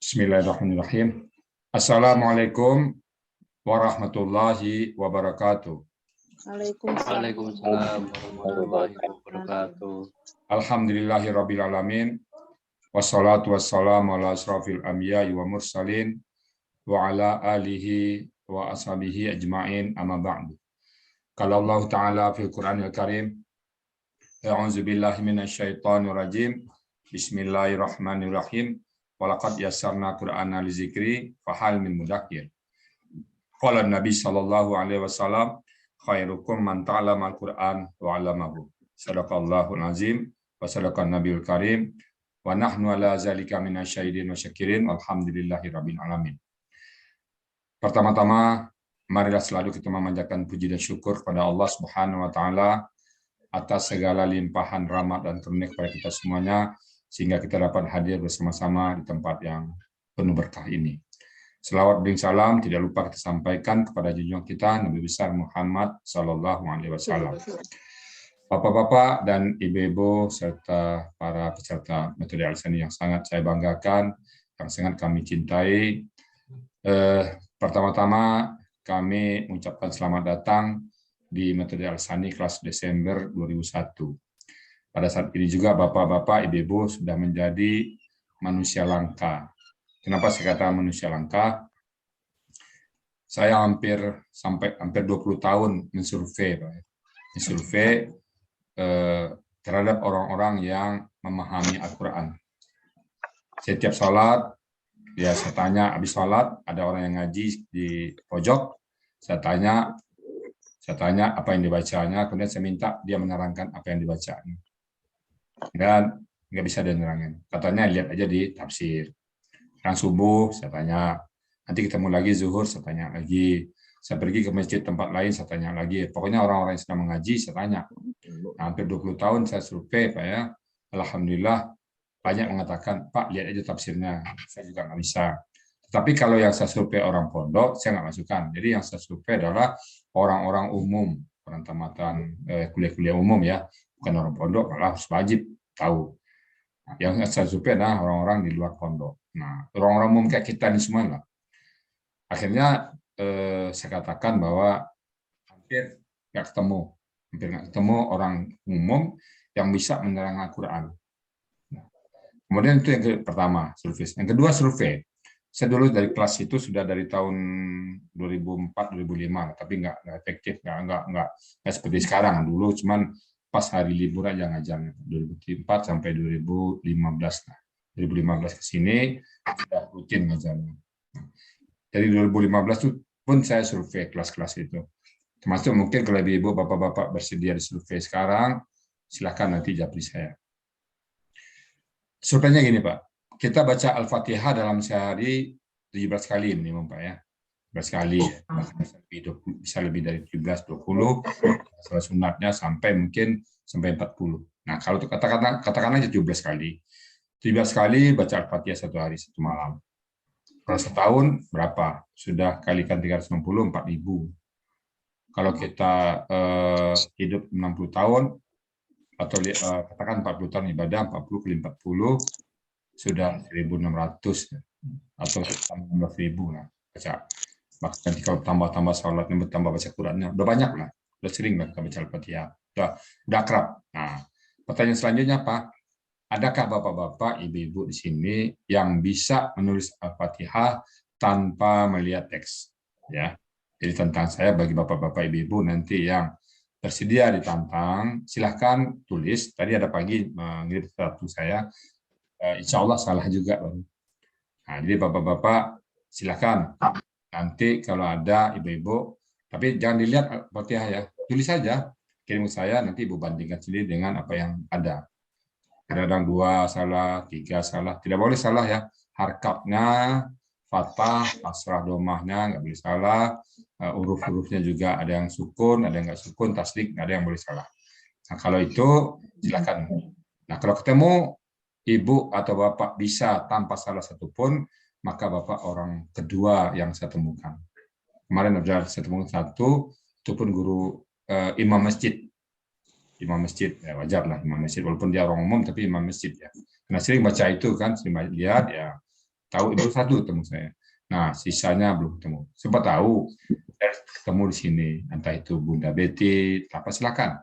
Bismillahirrahmanirrahim. Assalamualaikum warahmatullahi wabarakatuh. Waalaikumsalam warahmatullahi wabarakatuh. Alhamdulillahirabbil alamin. Wassalatu wassalamu ala asrafil anbiya'i wa mursalin wa ala alihi wa ashabihi ajma'in amma ba'du. Qala Allah Ta'ala fil Qur'anil Karim. A'udzu billahi minasyaitonir rajim. Bismillahirrahmanirrahim. Walaqad yassarna Qur'ana lizikri fahal min mudakkir. Qala Nabi sallallahu alaihi wasallam khairukum man ta'allama al-Qur'an wa 'allamahu. Shadaqallahul azim wa sadaqan nabiyul karim wa nahnu ala zalika minasyahidin wa syakirin alhamdulillahirabbil alamin. Pertama-tama marilah selalu kita memanjatkan puji dan syukur kepada Allah Subhanahu wa taala atas segala limpahan rahmat dan karunia kepada kita semuanya sehingga kita dapat hadir bersama-sama di tempat yang penuh berkah ini. Selawat dan salam tidak lupa kita sampaikan kepada junjungan kita Nabi besar Muhammad sallallahu alaihi wasallam. Bapak-bapak dan ibu-ibu serta para peserta metode Al-Sani yang sangat saya banggakan, yang sangat kami cintai. Pertama-tama kami mengucapkan selamat datang di metode Al-Sani kelas Desember 2001. Pada saat ini juga bapak-bapak, ibu-ibu sudah menjadi manusia langka. Kenapa saya kata manusia langka? Saya hampir 20 tahun mensurvei terhadap orang-orang yang memahami Al-Quran. Setiap sholat, ya saya tanya, habis sholat ada orang yang ngaji di pojok, saya tanya apa yang dibacanya, kemudian saya minta dia menerangkan apa yang dibacanya. Dan nggak bisa dia nerangin. Katanya lihat aja di tafsir. Sekarang subuh, saya tanya. Nanti ketemu lagi zuhur, saya tanya lagi. Saya pergi ke masjid tempat lain, saya tanya lagi. Pokoknya orang-orang yang sedang mengaji, saya tanya. Hampir 20 tahun saya survei, Pak ya. Alhamdulillah, banyak mengatakan, Pak, lihat aja tafsirnya. Saya juga nggak bisa. Tetapi kalau yang saya survei orang pondok, saya nggak masukkan. Jadi yang saya survei adalah orang-orang umum, orang tamatan kuliah-kuliah umum ya. Bukan orang pondok, malah harus wajib tahu. Yang saya survei adalah orang-orang di luar pondok. Nah, orang-orang umum kayak kita ini semua lah. Akhirnya saya katakan bahwa hampir nggak ketemu orang umum yang bisa menerangkan Al-Quran. Nah, kemudian itu yang pertama, survei. Yang kedua, survei. Saya dulu dari kelas itu sudah dari tahun 2004-2005, tapi nggak efektif, nggak seperti sekarang. Dulu cuman pas hari libur aja ngajarnya, 2004 sampai 2015. Nah, 2015 ke sini sudah rutin ngajarnya. Dari 2015 itu pun saya survei kelas-kelas itu. Termasuk mungkin kalau ibu bapak-bapak bersedia di survei sekarang, silakan nanti japri saya. Surveinya gini Pak, kita baca Al-Fatihah dalam sehari 17 kali minimum Pak ya. 17 kali, bisa lebih dari 17-20, salah sunatnya sampai mungkin sampai 40. Nah kalau katakan aja 17 kali. 17 kali baca Al-Fatihah satu hari, satu malam. Kalau setahun berapa? Sudah kalikan 360, 4.000. Kalau kita hidup 60 tahun, atau katakan 40 tahun ibadah, 40 kali 40, sudah 1.600 atau 16.000 lah baca. Bahkan kalau tambah sholat, tambah baca Qurannya, udah banyak lah, udah sering lah kita baca Al-Fatihah, udah akrab. Nah, pertanyaan selanjutnya apa? Adakah bapak-bapak, ibu-ibu di sini yang bisa menulis Al-Fatihah tanpa melihat teks? Ya, jadi tentang saya bagi bapak-bapak, ibu-ibu nanti yang bersedia ditantang, silahkan tulis. Tadi ada pagi mengirim sesuatu saya, insya Allah salah juga. Nah, jadi bapak-bapak silahkan. Nanti kalau ada ibu-ibu, tapi jangan dilihat Al-Fatihah ya, tulis saja, kirim ke saya, nanti ibu bandingkan sendiri dengan apa yang ada. Kadang-kadang 2 salah, 3 salah, tidak boleh salah ya. Harkatnya, fathah, kasrah, domahnya nggak boleh salah. Huruf-hurufnya juga ada yang sukun, ada yang nggak sukun, tasdik, nggak ada yang boleh salah. Nah kalau itu silakan. Nah kalau ketemu ibu atau bapak bisa tanpa salah satupun, maka bapak orang kedua yang saya temukan. Kemarin ada saya temukan satu, itu pun guru imam masjid. Imam masjid, ya wajar lah imam masjid, walaupun dia orang umum, tapi imam masjid ya. Karena sering baca itu kan, sering lihat ya, tahu baru satu ketemu saya. Nah, sisanya belum ketemu. Sempat tahu saya ketemu di sini, entah itu Bunda Betty, apa silakan.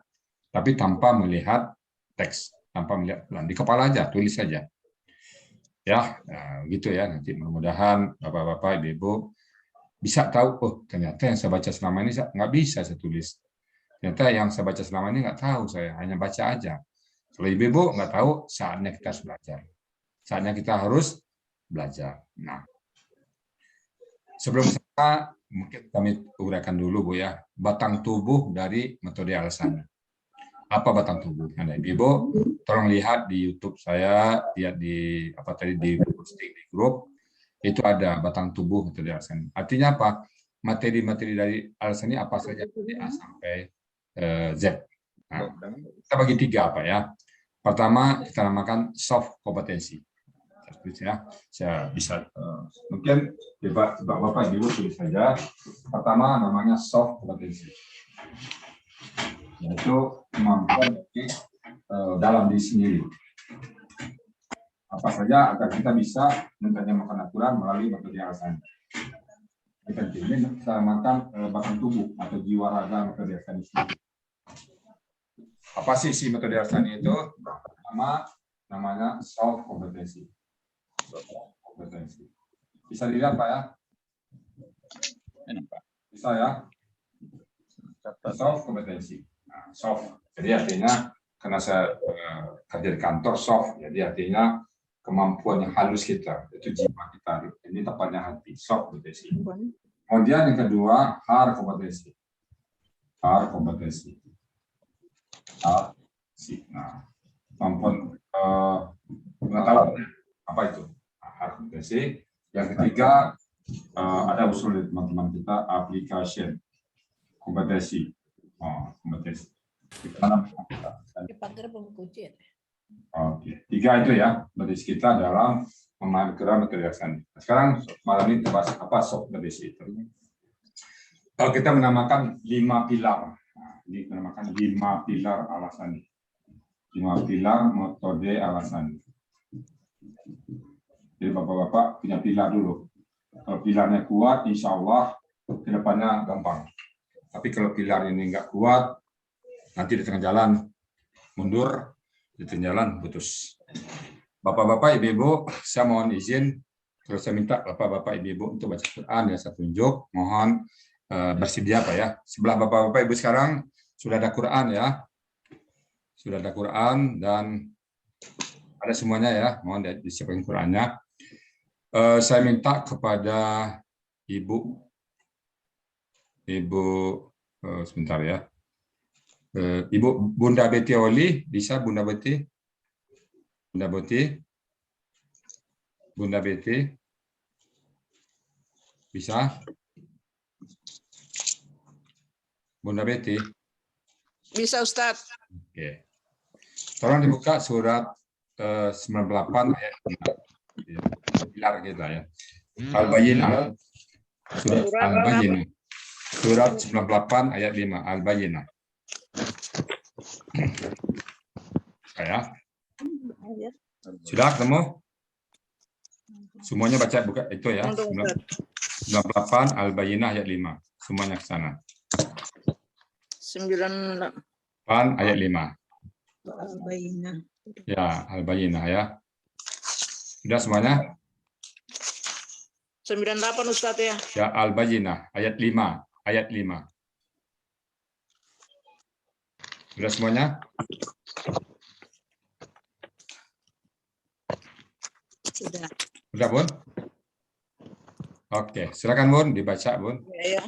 Tapi tanpa melihat teks, tanpa melihat plan. Di kepala aja, tulis saja. Ya, nah, gitu ya. Nanti mudah-mudahan Bapak-bapak, Ibu bisa tahu, oh ternyata yang saya baca selama ini nggak bisa saya tulis. Ternyata yang saya baca selama ini nggak tahu, saya hanya baca aja. Kalau Ibu nggak tahu, saatnya kita harus belajar. Saatnya kita harus belajar. Nah, sebelum saya mungkin kami uraikan dulu Bu ya, batang tubuh dari metode alasan. Apa batang tubuh? Nah, Ibu tolong lihat di YouTube saya, lihat di apa tadi di posting di grup, itu ada batang tubuh metode alasan. Artinya apa? Materi-materi dari alasan ini apa saja dari A sampai Z. Nah, kita bagi tiga apa ya. Pertama kita namakan soft kompetensi. Ya, saya bisa mungkin Bapak Ibu tulis saja. Pertama namanya soft kompetensi, yaitu kemampuan dalam diri sendiri. Apa saja agar kita bisa menerjemahkan aturan melalui metode alasan. Ini kita namakan batang tubuh atau jiwa raga metode alasan itu. Apa sih si metode alasan itu? Pertama namanya soft kompetensi. Bisa dilihat Pak ya? Bisa ya? Soft kompetensi. Nah, soft. Jadi artinya karena saya kerja di kantor soft, jadi artinya kemampuan yang halus kita, itu jiwa kita. Ini tepatnya hati, soft kompetensi. Kemudian yang kedua, hard kompetensi. Hard kompetensi. Nah, kemampuan pengetahuan apa itu? Hard kompetensi. Yang ketiga, ada usul dari teman-teman kita, application kompetensi. Kompetensi. Oke, tiga itu ya kompetensi kita dalam memahami metode alasan. Sekarang malam ini kita bahas apa soft kompetensi itu. Kalau kita menamakan 5 pilar, nah, ini menamakan 5 pilar alasan. 5 pilar metode alasan. Jadi Bapak-bapak punya pilar dulu. Kalau pilarnya kuat, insya Allah kedepannya gampang. Tapi kalau pilar ini nggak kuat, nanti di tengah jalan mundur, di tengah jalan putus. Bapak-bapak, ibu-ibu, saya mohon izin, terus saya minta Bapak-bapak, ibu-ibu untuk baca Quran ya, saya tunjuk. Mohon bersedia Pak ya. Sebelah Bapak-bapak, ibu sekarang sudah ada Quran ya, sudah ada Quran dan ada semuanya ya. Mohon disiapkan Qurannya. Saya minta kepada ibu sebentar ya. Ibu Bunda Betty Oli, bisa Bunda Betty? Bunda Betty? Bunda Betty? Bisa? Bunda Betty? Bisa Ustadz. Oke. Tolong dibuka surat 98 ayat 5. Pilar kita ya. Al-Bayyinah. Surat Al-Bayyinah. Surat 98 ayat 5. Al-Bayyinah. Ya. Sudah ketemu? Semuanya baca buka itu ya. 98 Al-Bayyinah ayat 5. Semuanya ke sana. 98 ayat 5. Al-Bayyinah. Ya, Al-Bayyinah ya. Sudah semuanya? 98 Ustadz ya. Ya, Al-Bayyinah ayat 5. Ayat 5. Sudah semuanya? Sudah. Sudah, Bun? Oke, silakan Bun, dibaca Bun. Ya, ya.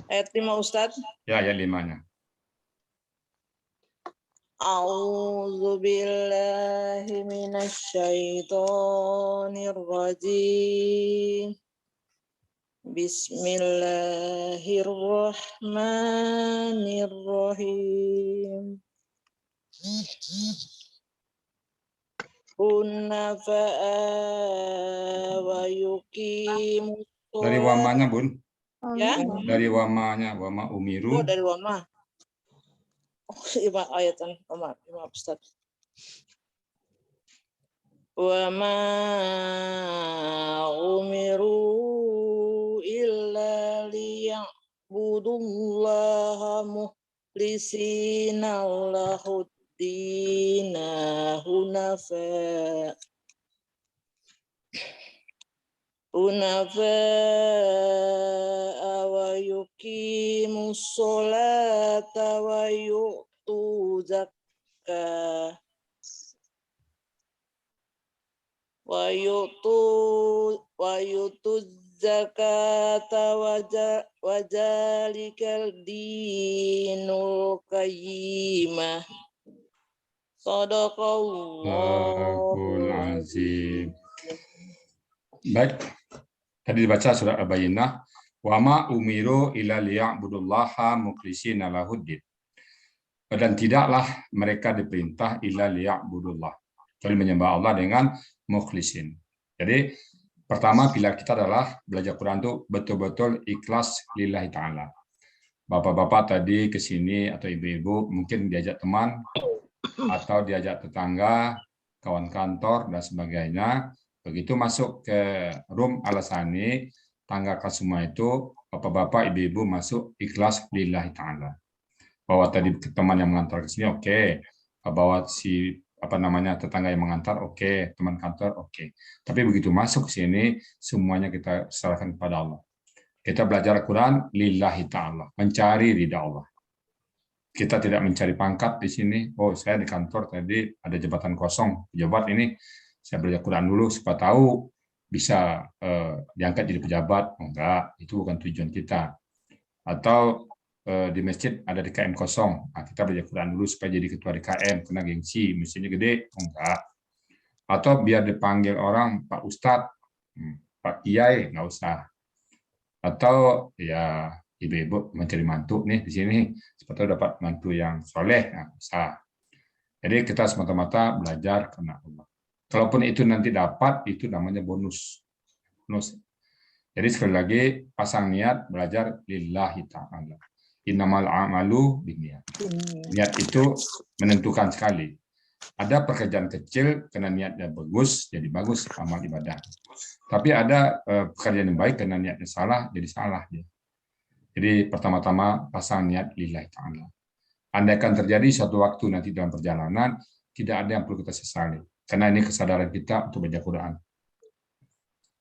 Ayat 5 Ustadz. Ya, ayat 5-nya. A'udzu billahi minasy syaithanir rajim. Bismillahirrahmanirrahim. Hunafa'a wa yuqimus Dari wamanya, Bun. ya. Dari wamanya, wama umiru. Oh, dari wama. Oh, ayatan Ustaz. Wa ma fadu'ullaha mukhlisina lahuddina hunafa wa yuqimus sholata wa yu'tu zakah wa yu'tu zakata wa zalikal dinul qayyimah. Allahul Shadaqallahu azim. Baik, tadi dibaca surat Al-Bayyinah. Wa ma umiru illa liya'budullaha mukhlishina lahuddin. Dan tidaklah mereka diperintah illa liya'budullah, kecuali menyembah Allah dengan mukhlisin. Jadi pertama pilar kita adalah belajar Quran itu betul-betul ikhlas lillahi ta'ala. Bapak-bapak tadi ke sini atau ibu-ibu mungkin diajak teman atau diajak tetangga, kawan kantor dan sebagainya. Begitu masuk ke room Al-Asani, tanggalkan semua itu, bapak-bapak, ibu-ibu masuk ikhlas lillahi ta'ala. Bawa tadi teman yang mengantar ke sini, oke. Bawa si tetangga yang mengantar, oke. Teman kantor, oke. Tapi begitu masuk ke sini, semuanya kita serahkan kepada Allah. Kita belajar Quran lillahi ta'ala, mencari ridha Allah. Kita tidak mencari pangkat di sini. Oh, saya di kantor tadi ada jabatan kosong, pejabat ini. Saya belajar Quran dulu supaya tahu bisa diangkat jadi pejabat. Enggak, itu bukan tujuan kita. Atau di masjid ada DKM kosong. Nah, kita belajar Quran dulu supaya jadi ketua DKM, kena gengsi, mesinnya gede. Enggak. Atau biar dipanggil orang Pak Ustadz, Pak Kiai, enggak usah. Atau ya ibu-ibu mencari mantu nih di sini, supaya dapat mantu yang soleh, enggak usah. Jadi kita semata-mata belajar karena Allah. Kalaupun itu nanti dapat, itu namanya bonus. Jadi sekali lagi, pasang niat belajar lillahi ta'ala. Innamal a'malu binniyat. Niat itu menentukan sekali. Ada pekerjaan kecil, karena niatnya bagus, jadi bagus amal ibadah. Tapi ada pekerjaan yang baik, karena niatnya salah, jadi salah. Jadi pertama-tama pasang niat lillahi ta'ala. Andaikan terjadi suatu waktu nanti dalam perjalanan, tidak ada yang perlu kita sesali. Karena ini kesadaran kita untuk baca Quran.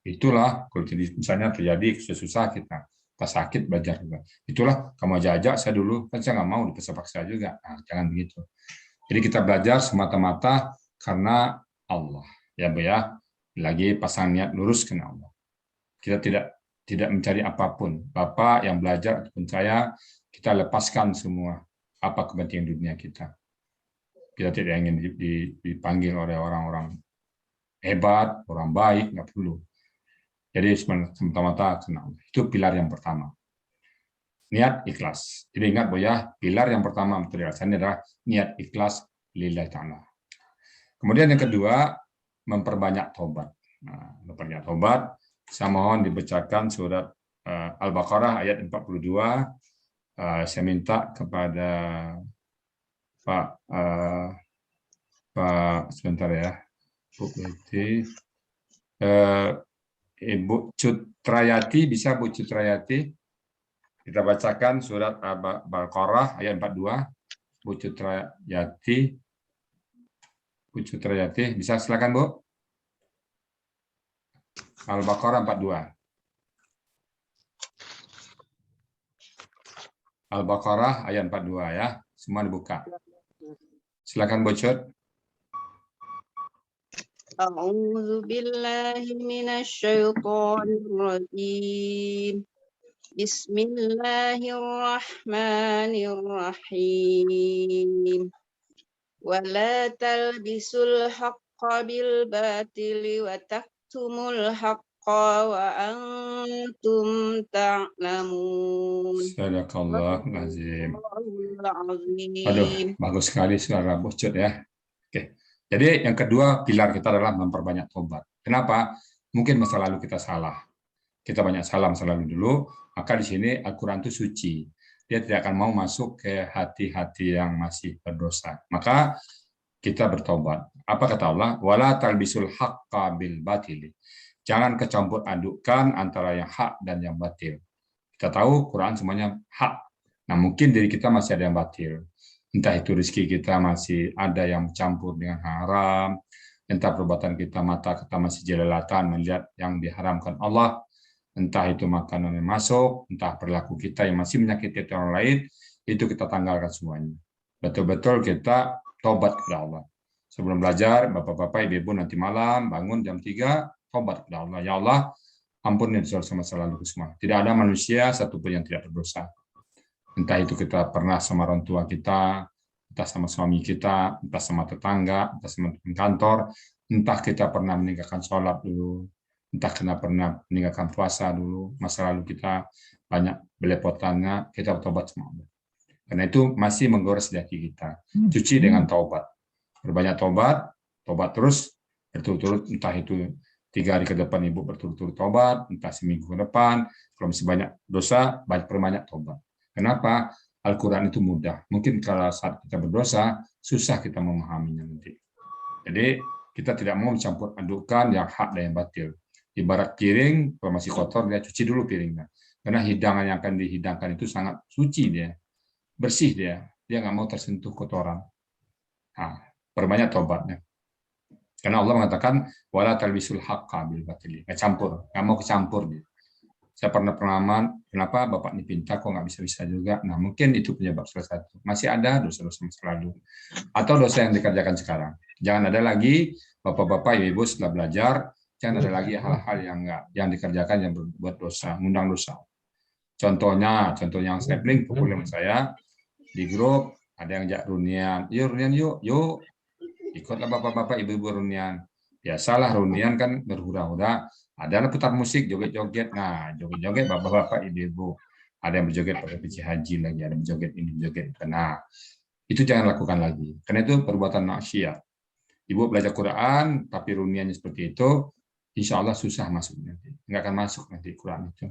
Itulah, kalau misalnya terjadi susah kita sakit belajar juga. Itulah, kamu ajak saya dulu, kan saya nggak mau dipaksa-paksa juga. Nah, jangan begitu. Jadi kita belajar semata-mata karena Allah. Ya, Bu ya. Lagi pasang niat lurus karena Allah. Kita tidak mencari apapun. Bapak yang belajar ataupun saya, kita lepaskan semua apa kepentingan dunia kita. Kita tidak ingin dipanggil oleh orang-orang hebat, orang baik, nggak perlu. Jadi semata-mata itu pilar yang pertama. Niat ikhlas. Jadi ingat Bu ya, pilar yang pertama untuk dilaksanakan adalah niat ikhlas lillahi ta'ala. Kemudian yang kedua, memperbanyak tobat. Nah, memperbanyak tobat, saya mohon dibacakan surat Al-Baqarah ayat 42. Saya minta kepada Pak sebentar ya, Bu Betty, Ibu Cutrayati, bisa Bu Cutrayati? Kita bacakan surat Al-Baqarah ayat 42. Bu Cutrayati, bisa silakan Bu. Al-Baqarah 42. Al-Baqarah ayat 42 ya. Semua dibuka. Silakan Bu Cut. A'udzu billahi minasyaitonir rajim. Bismillahirrahmanirrahim. Wa la talbisul haqqa bil batili wa taktumul haqqa wa antum ta'lamun. Sadaqallahul azim. Aduh, bagus sekali suara Bu Cut ya. Oke. Jadi yang kedua pilar kita adalah memperbanyak tobat. Kenapa? Mungkin masa lalu kita salah. Kita banyak salah masa lalu dulu, maka di sini Al-Quran itu suci. Dia tidak akan mau masuk ke hati-hati yang masih berdosa. Maka kita bertobat. Apa kata Allah? Wala talbisul haqqa bil batili. Jangan kecampur adukkan antara yang hak dan yang batil. Kita tahu Quran semuanya hak. Nah, mungkin diri kita masih ada yang batil. Entah itu rezeki kita masih ada yang campur dengan haram, entah perbuatan kita, mata kita masih jelalatan melihat yang diharamkan Allah, entah itu makanan yang masuk, entah perilaku kita yang masih menyakiti orang lain, itu kita tanggalkan semuanya. Betul-betul kita taubat kepada Allah. Sebelum belajar, Bapak-bapak, Ibu-ibu nanti malam bangun jam 3, taubat kepada Allah. Ya Allah, ampuni dosa masa lalu semua. Tidak ada manusia satupun yang tidak berdosa. Entah itu kita pernah sama orang tua kita, entah sama suami kita, entah sama tetangga, entah sama teman kantor, entah kita pernah meninggalkan sholat dulu, entah kita pernah meninggalkan puasa dulu, masa lalu kita banyak belepotannya, kita bertobat sama Allah. Karena itu masih menggores di hati kita. Cuci dengan taubat. Berbanyak taubat, taubat terus, berturut-turut, entah itu 3 hari ke depan Ibu berturut-turut taubat, entah seminggu ke depan, kalau masih banyak dosa, perbanyak taubat. Kenapa? Al-Quran itu mudah. Mungkin kalau saat kita berdosa, susah kita memahaminya nanti. Jadi, kita tidak mau mencampur adukkan yang hak dan yang batil. Ibarat piring, kalau masih kotor, dia cuci dulu piringnya. Karena hidangan yang akan dihidangkan itu sangat suci dia. Bersih dia. Dia nggak mau tersentuh kotoran. Nah, perbanyak taubatnya. Karena Allah mengatakan, wala talbisul haqqa bil batili. Nggak campur. Nggak mau kecampur dia. Saya pernah pengalaman, kenapa Bapak ini pintar kok nggak bisa-bisa juga. Nah, mungkin itu penyebab salah satu. Masih ada dosa-dosa masa lalu. Atau dosa yang dikerjakan sekarang. Jangan ada lagi, Bapak-bapak, Ibu-ibu setelah belajar, jangan ada lagi hal-hal yang dikerjakan yang berbuat dosa, mengundang dosa. Contohnya yang saya paling populer saya, di grup, ada yang ajak runian. Yuk, runian yuk. Ikutlah Bapak-bapak, Ibu-ibu runian. Biasalah runian kan berhura-hura. Ada yang putar musik, joget-joget. Nah, joget-joget Bapak-bapak, Ibu-ibu. Ada yang berjoget pakai peci haji lagi, ada yang berjoget ini, berjoget itu. Nah, itu jangan lakukan lagi. Karena itu perbuatan maksiat. Ibu belajar Quran, tapi runiannya seperti itu, insya Allah susah masuk nanti. Nggak akan masuk nanti Quran itu.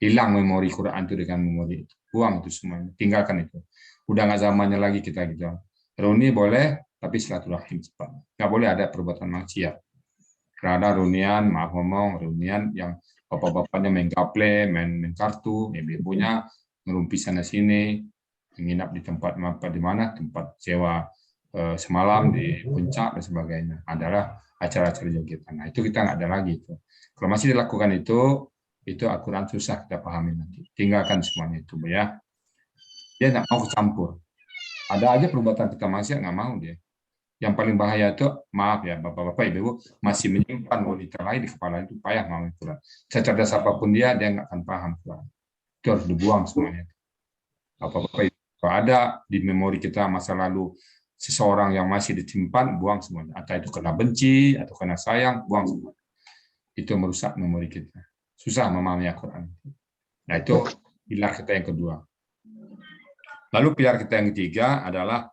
Hilang memori Quran itu dengan memori itu. Buang itu semuanya. Tinggalkan itu. Udah nggak zamannya lagi kita gitu. Runi boleh, tapi silaturahim cepat. Nggak boleh ada perbuatan maksiat. Karena runian, maaf ngomong, runian yang bapak-bapaknya main gaple, main kartu, ibu-ibunya ngerumpi sana sini, menginap di tempat di mana tempat sewa semalam di puncak dan sebagainya. Adalah acara-acara jogetan. Nah, itu kita nggak ada lagi itu. Kalau masih dilakukan itu Al-Quran susah kita pahami nanti. Tinggalkan semuanya itu, ya. Dia nggak mau kecampur. Ada aja perbuatan kita maksiat nggak mau dia. Yang paling bahaya itu, maaf ya Bapak-bapak, Ibu, masih menyimpan wanita lain di kepala itu payah memahami Quran. Secerdas apapun dia nggak akan paham Quran. Itu harus dibuang semuanya. Bapak-bapak, kalau ada di memori kita masa lalu seseorang yang masih disimpan, buang semuanya. Atau itu kena benci, atau kena sayang, buang semua. Itu merusak memori kita. Susah memahami Al-Quran. Nah, itu pilar kita yang kedua. Lalu pilar kita yang ketiga adalah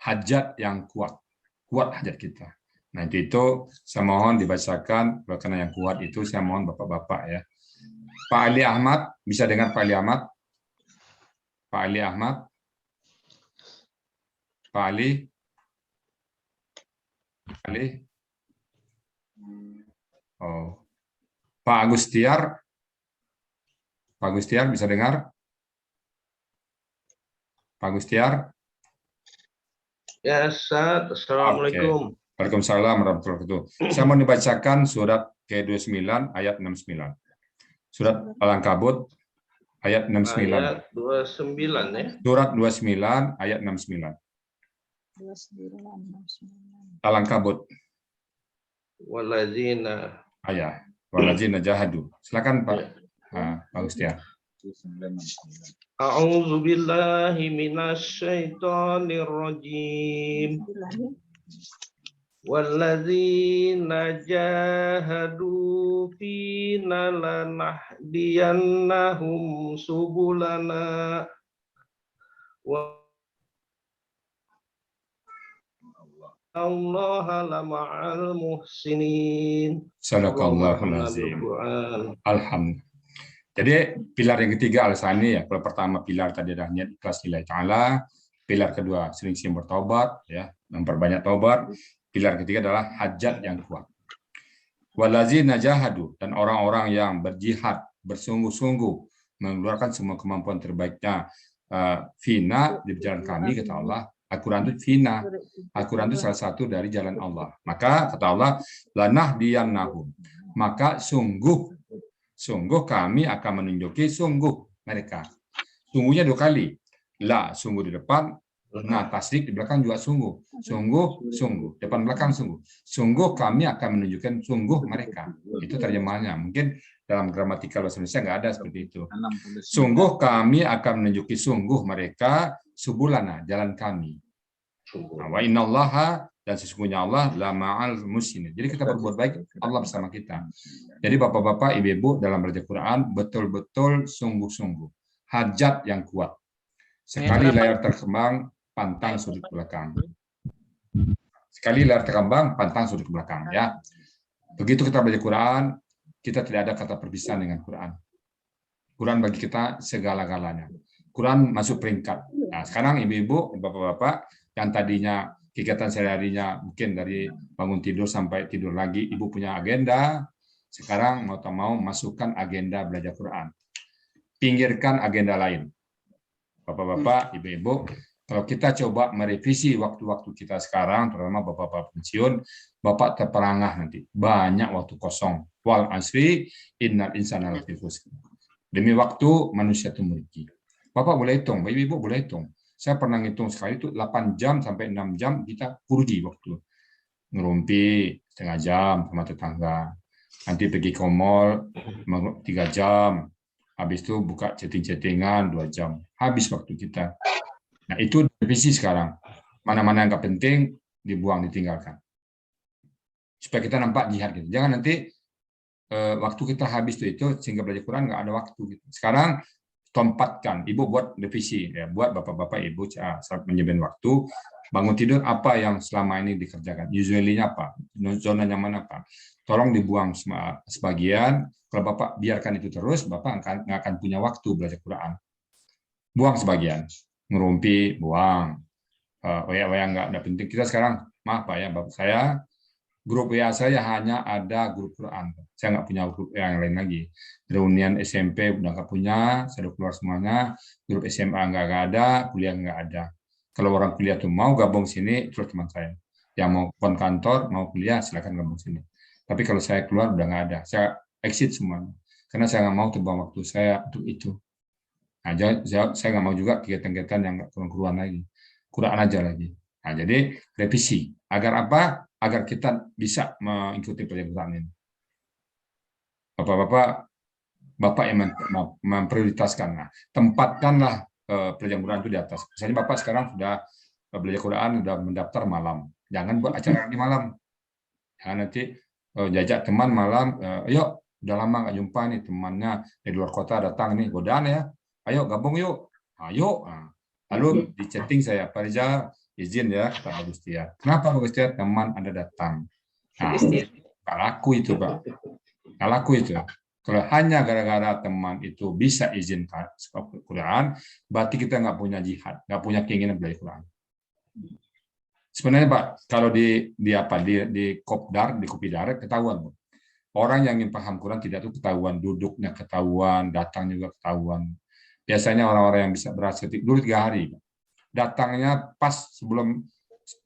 hajat yang kuat. Kuat hajat kita. Nah, itu saya mohon dibacakan, karena yang kuat itu saya mohon Bapak-bapak ya. Pak Ali Ahmad, bisa dengar Pak Ali Ahmad? Pak Ali Ahmad? Pak Ali? Ali? Oh. Pak Agustiar? Pak Agustiar bisa dengar? Pak Agustiar? Ya, Ustaz. Assalamualaikum. Waalaikumsalam warahmatullahi wabarakatuh. Saya mau dibacakan surat ke-29 ayat 69. Surat Al-Ankabut ayat 69. Ayat 29 ya. Surat 29 ayat 69. Al-Ankabut. Waladzina. Ayat. Waladzina jahadu. Silakan Pak. Pak Agustiar. A'udzu billahi minasy syaithanir rajim. Walladzina jahadu fina lanahdiyannahum subulana wa Allaha lama'al muhsinin. Sadaqallahul azim. Alhamdulillah. Jadi pilar yang ketiga alasannya ya, kalau pertama pilar tadi adalah niat ikhlas lillahi ta'ala, pilar kedua sering-sering bertaubat ya, memperbanyak taubat, pilar ketiga adalah hajat yang kuat. Walazina jahadu, dan orang-orang yang berjihad, bersungguh-sungguh mengeluarkan semua kemampuan terbaiknya Fina di jalan kami, kata Allah. Al-Quran itu fina. Al-Quran itu salah satu dari jalan Allah. Maka kata Allah, lanahdiyannahum. Maka sungguh kami akan menunjuki sungguh mereka. Sungguhnya 2 kali. La, sungguh di depan. Nah, tasdik di belakang juga sungguh. Sungguh. Depan belakang sungguh. Sungguh kami akan menunjukkan sungguh mereka. Itu terjemahannya. Mungkin dalam gramatikal bahasa Indonesia nggak ada seperti itu. Sungguh kami akan menunjuki sungguh mereka subulana, jalan kami. Wa innallaha, dan sesungguhnya Allah la ma'al muhsinin. Jadi kita berbuat baik, Allah bersama kita. Jadi bapak-bapak, ibu-ibu dalam belajar Quran betul-betul sungguh-sungguh. Hajat yang kuat. Sekali layar terkembang, pantang sudut belakang. Sekali layar terkembang, pantang sudut belakang. Ya, begitu kita belajar Quran, kita tidak ada kata perpisahan dengan Quran. Quran bagi kita segala-galanya. Quran masuk peringkat. Nah, sekarang ibu-ibu, bapak-bapak, yang tadinya kegiatan sehari-harinya mungkin dari bangun tidur sampai tidur lagi, ibu punya agenda, sekarang mau tak mau masukkan agenda belajar Quran. Pinggirkan agenda lain. Bapak-bapak, ibu-ibu, kalau kita coba merevisi waktu-waktu kita sekarang, terutama bapak-bapak pensiun, bapak terperangah nanti. Banyak waktu kosong. Wal asri, innal insana lafi khusr. Demi waktu, manusia itu merugi. Bapak boleh hitung, ibu-ibu boleh hitung. Saya pernah ngitung sekali itu 8 jam sampai 6 jam kita rugi waktu. Ngerumpi setengah jam sama tetangga. Nanti pergi ke mall 3 jam. Habis itu buka chatting-chattingan 2 jam. Habis waktu kita. Nah, itu revisi sekarang. Mana-mana yang nggak penting dibuang, ditinggalkan. Supaya kita nampak jihad gitu. Jangan nanti waktu kita habis itu sehingga belajar Quran nggak ada waktu gitu. Sekarang tempatkan, ibu buat revisi ya, buat bapak-bapak ibu saat menyediakan waktu, bangun tidur apa yang selama ini dikerjakan, usually-nya apa, zona nyaman apa, tolong dibuang sebagian. Kalau bapak biarkan itu terus, bapak nggak akan punya waktu belajar Quran. Buang sebagian, ngerumpi, buang, WA nggak penting. Kita sekarang, maaf Pak ya, bapak saya, grup WA saya hanya ada grup Quran. Saya nggak punya grup yang lain lagi. Reunian SMP udah nggak punya, saya udah keluar semuanya. Grup SMA nggak ada, kuliah nggak ada. Kalau orang kuliah tuh mau gabung sini, terus teman saya. Yang mau ke kantor, mau kuliah, silakan gabung sini. Tapi kalau saya keluar udah nggak ada. Saya exit semuanya. Karena saya nggak mau terbuang waktu saya untuk itu. Nah, saya nggak mau juga kegiatan-kegiatan yang nggak keluar lagi. Quran aja lagi. Nah, jadi revisi. Agar apa? Agar kita bisa mengikuti pelajaran Quran ini. Bapak yang memprioritaskan. Nah, tempatkanlah pelajaran Quran itu di atas. Misalnya Bapak sekarang sudah belajar Quran, sudah mendaftar malam. Jangan buat acara di malam. Jangan nanti jajak teman malam, yuk, udah lama nggak jumpa nih temannya dari luar kota datang nih, godaan ya. Ayo gabung yuk. Ayo. Lalu di chatting saya, Pak Rizal, izin ya Pak Agustia. Kenapa Pak Agustia? Teman Anda datang. Nah, nggak laku itu Pak. Nggak laku itu. Kalau hanya gara-gara teman itu bisa izin Quran, berarti kita nggak punya jihad, nggak punya keinginan belajar Quran. Sebenarnya Pak, kalau di kopdar, di kopi darat ketahuan. Orang yang ingin paham Quran tidak itu ketahuan, duduknya ketahuan, datang juga ketahuan. Biasanya orang-orang yang bisa berhasil dulu 3 hari. Datangnya pas sebelum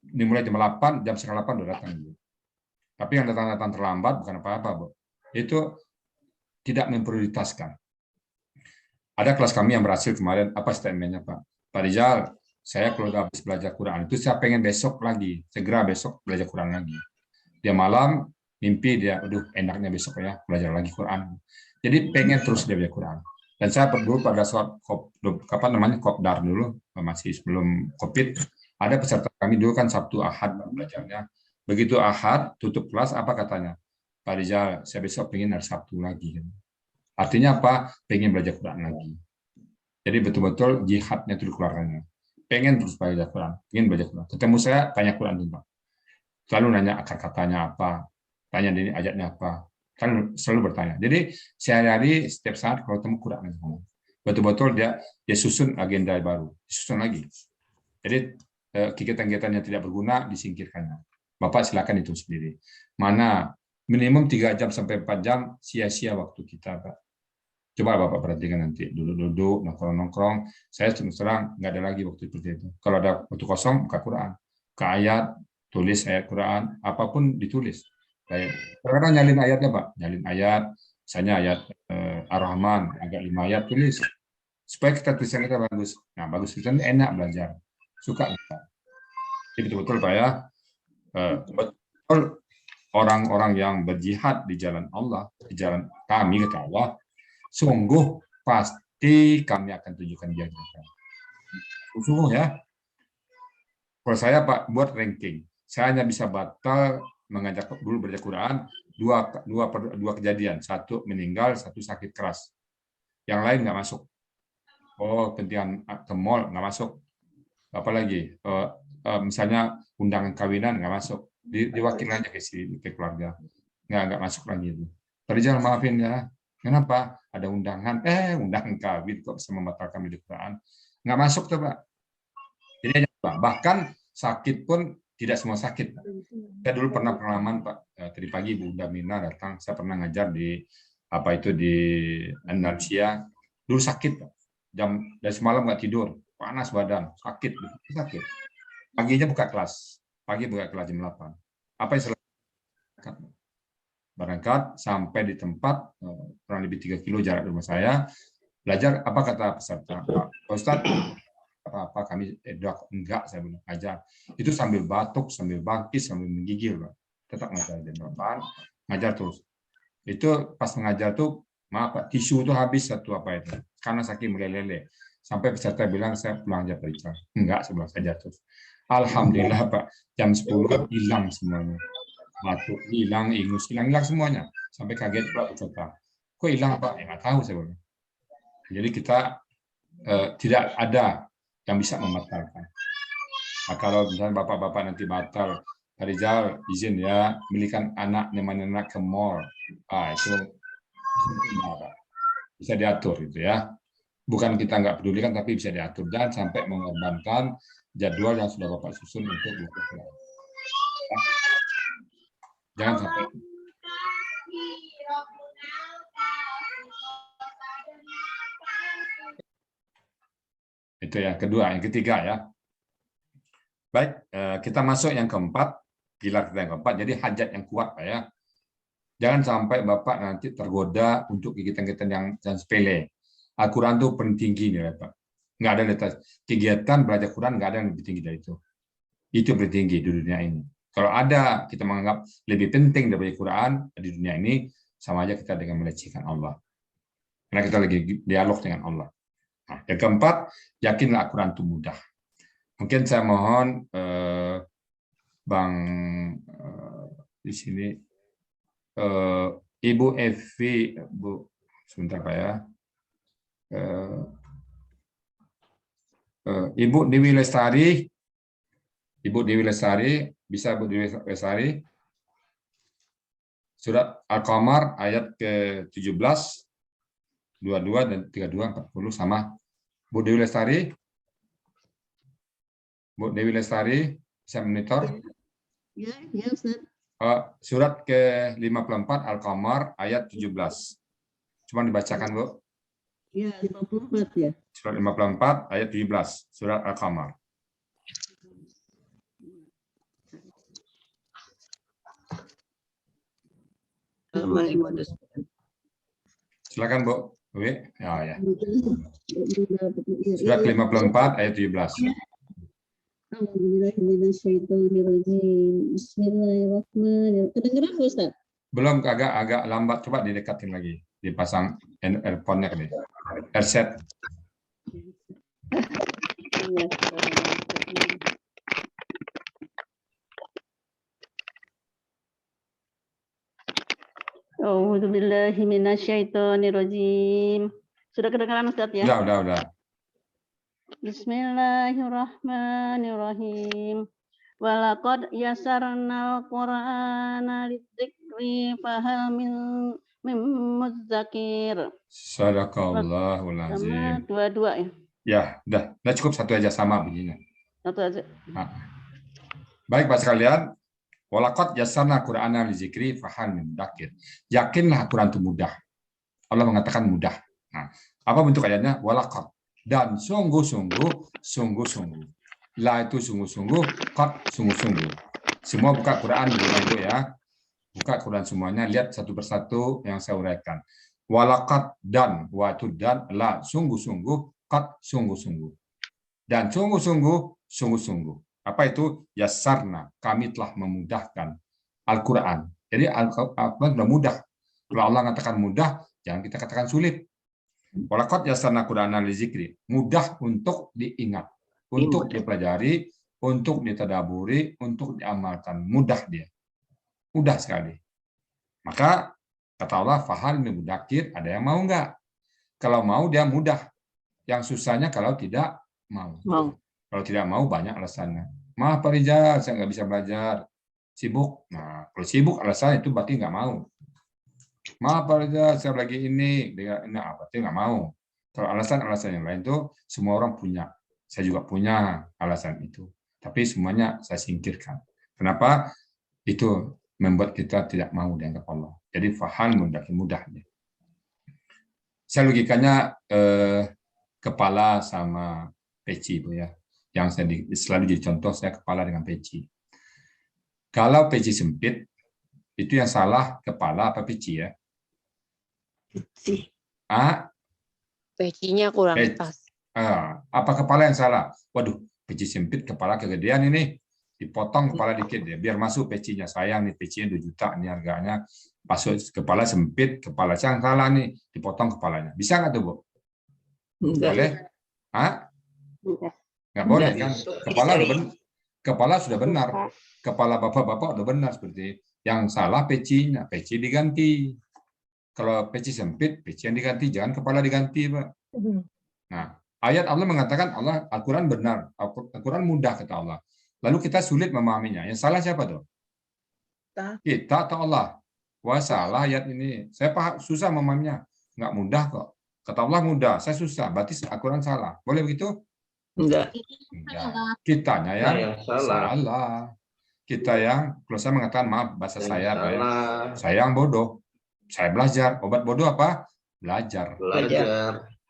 dimulai jam 8, jam setengah 8 udah datang. Tapi yang datang-datang terlambat bukan apa-apa, Bu. Itu tidak memprioritaskan. Ada kelas kami yang berhasil kemarin, apa statementnya Pak? Pak Rizal, saya kalau habis belajar Quran itu saya pengen besok lagi, segera besok belajar Quran lagi. Dia malam mimpi dia, aduh enaknya besok ya belajar lagi Quran. Jadi pengen terus dia belajar Quran. Dan saya dulu pada saat kopdar dulu, masih sebelum COVID, ada peserta kami dulu kan Sabtu Ahad belajarnya. Begitu Ahad tutup kelas, apa katanya? Pak Rizal, saya besok pengen hari Sabtu lagi. Artinya apa? Pengen belajar Quran lagi. Jadi betul-betul jihadnya itu dikeluarkannya. Pengen terus belajar Quran, pengen belajar Quran. Ketemu saya, tanya Quran tentang. Selalu nanya akar katanya apa, tanya ini ayatnya apa. Kan selalu bertanya. Jadi sehari-hari setiap saat kalau ketemu Quran, betul-betul dia susun agenda baru, disusun lagi. Jadi kegiatan-kegiatan yang tidak berguna disingkirkannya. Bapak silakan itu sendiri. Mana minimum 3 jam sampai 4 jam sia-sia waktu kita, Pak. Coba Bapak perhatikan nanti, duduk-duduk, nongkrong-nongkrong. Saya terus terang nggak ada lagi waktu seperti itu. Kalau ada waktu kosong, buka Quran. Ke ayat, tulis ayat Quran, apapun ditulis. Kadang-kadang nyalin ayatnya, Pak. Nyalin ayat, misalnya ayat Ar-Rahman, agak 5 ayat, tulis. Supaya kita tulisan kita bagus. Nah, bagus itu enak belajar. Suka kita. Jadi betul-betul Pak ya. Betul orang-orang yang berjihad di jalan Allah, di jalan kami, kata Allah, sungguh pasti kami akan tunjukkan dia. Sungguh ya. Kalau saya Pak buat ranking, saya hanya bisa batal mengajak dulu belajar Quran dua kejadian, satu meninggal, satu sakit keras. Yang lain nggak masuk. Oh, pentingan ke mall nggak masuk. Apalagi misalnya undangan kawinan nggak masuk. Diwakil aja ke keluarga. Nggak masuk lagi itu. Tadi jangan maafin ya. Kenapa? Ada undangan. Undangan kawin kok bisa membatalkan di Quran. Nggak masuk tuh Pak. Jadi bahkan sakit pun tidak semua sakit. Saya dulu pernah pengalaman Pak. Tadi pagi Bu Damina datang. Saya pernah ngajar di di Andalusia. Dulu sakit Pak. Dari semalam nggak tidur. Panas badan. Sakit. Paginya buka kelas. Pagi buka kelas jam 8. Apa yang selesai? Berangkat sampai di tempat kurang lebih 3 kilo jarak rumah saya. Belajar apa kata peserta? Pak Ustadz, apa kami enggak saya bilang ajar. Itu sambil batuk, sambil bangkit, sambil menggigil, Pak. Tetap ngajar jam 8, ngajar terus. Itu pas mengajar tuh, maaf Pak, tisu itu habis satu apa itu. Karena saking meleleh. Sampai peserta bilang saya pulang aja Pak. Enggak, saya bilang saja terus. Alhamdulillah Pak, jam 10 hilang semuanya. Batuk hilang, ingus hilang semuanya. Sampai kaget Pak peserta. Kok hilang Pak? Ya nggak tahu saya bilang. Jadi kita tidak ada yang bisa membatalkan. Nah, kalau misalnya bapak-bapak nanti batal, Pak Rizal izin ya, milikan anak neman-neman ke mall. Itu bisa diatur gitu ya. Bukan kita nggak pedulikan, tapi bisa diatur. Jangan sampai mengorbankan jadwal yang sudah Bapak susun untuk belajar. Jangan sampai. Itu yang kedua. Yang ketiga ya. Baik, kita masuk yang keempat. Pilar kita yang keempat. Jadi hajat yang kuat Pak ya. Jangan sampai Bapak nanti tergoda untuk kegiatan-kegiatan yang sepele. Al-Quran itu paling tinggi nih Pak. Nggak ada kegiatan belajar Quran, nggak ada yang lebih tinggi dari itu. Itu paling tinggi di dunia ini. Kalau ada kita menganggap lebih penting dari Quran di dunia ini, sama aja kita dengan melecehkan Allah. Karena kita lagi dialog dengan Allah. Nah, yang keempat, yakinlah Al-Quran itu mudah. Mungkin saya mohon Bang di sini Ibu Evi, Bu, sebentar Pak ya. Ibu Dewi Lestari, bisa Bu Dewi Lestari? Surat Al-Qamar ayat ke-17, 22 dan 32, 40 sama. Bu Dewi Lestari? Bu Dewi Lestari bisa monitor? Ya Ustaz. Surat ke-54 Al-Qamar ayat 17. Cuma dibacakan Bu. Ya, 54 ya. Surat 54 ayat 17, surat Al-Qamar. Silakan Bu. Ya. Surat 54 ayat 17. Bismillahirrahmanirrahim. Kedengeran Ustaz? Belum, agak lambat, coba didekatin lagi. Dipasang earphone-nya kali. Headset. A'udzubillahi minasyaitonirrajim. Sudah kedengaran Ustaz ya? Udah. Bismillahirrahmanirrahim. Walaqad yasarnal Qur'ana lidzikri fahal min mudzakir. Sadaqallahul azim. Dua-dua ya? Ya, udah cukup satu aja sama bunyinya. Satu aja. Nah. Baik Pak sekalian, walaqad yasarna Qur'ana lidzikri fahal min mudzakir. Yakinlah Quran itu mudah. Allah mengatakan mudah. Nah, apa bentuk ayatnya? Walaqad. Dan sungguh-sungguh, sungguh-sungguh. La itu sungguh-sungguh, qad sungguh-sungguh. Semua buka Quran di rumah Ibu ya. Buka Quran semuanya, lihat satu persatu yang saya uraikan. Walaqad dan, wa itu dan, la sungguh-sungguh, qad sungguh-sungguh. Dan sungguh-sungguh, sungguh-sungguh. Apa itu? Yassarna, kami telah memudahkan Al-Quran. Jadi Al-Quran sudah mudah. Kalau Allah katakan mudah, jangan kita katakan sulit. Walaqad yassarna Qur'ana lizikri. Mudah untuk diingat, untuk dipelajari, untuk ditadaburi, untuk diamalkan. Mudah dia. Mudah sekali. Maka kata Allah, fahal min mudzakir, ada yang mau enggak? Kalau mau dia mudah. Yang susahnya kalau tidak mau. Kalau tidak mau banyak alasannya. Maaf Pak Rijal, saya nggak bisa belajar. Sibuk. Nah, kalau sibuk alasan itu berarti nggak mau. Maaf Pak Rijal, saya lagi ini. Nah, berarti nggak mau. Kalau alasan-alasan yang lain itu semua orang punya. Saya juga punya alasan itu. Tapi semuanya saya singkirkan. Kenapa? Itu membuat kita tidak mau dianggap Allah. Jadi faham mudahnya. Saya logikanya kepala sama peci Bu ya. Yang saya selalu jadi contoh, saya kepala dengan peci. Kalau peci sempit, itu yang salah kepala apa peci ya? Peci. Pecinya kurang pas. Apa kepala yang salah? Waduh, peci sempit, kepala kegedean ini. Dipotong kepala dikit ya, biar masuk pecinya. Sayang nih, pecinya 2 juta nih harganya. Masuk kepala sempit, kepala yang salah nih, dipotong kepalanya. Bisa nggak tuh Bu? Boleh? Nggak boleh kan? Kepala sudah benar. Kepala bapak-bapak udah benar seperti yang salah pecinya. Peci diganti. Kalau peci sempit, peci yang diganti. Jangan kepala diganti, Pak. Nah, ayat Allah mengatakan Al-Quran benar. Al-Quran mudah, kata Allah. Lalu kita sulit memahaminya. Yang salah siapa tuh? Kita atau Allah? Wah, salah ayat ini. Saya susah memahaminya. Nggak mudah kok. Kata Allah mudah, saya susah. Berarti Al-Quran salah. Boleh begitu? Enggak. Kitanya yang salah. Kita yang, kalau saya mengatakan maaf bahasa saya, Pak ya. Saya yang bodoh. Saya belajar. Obat bodoh apa? Belajar.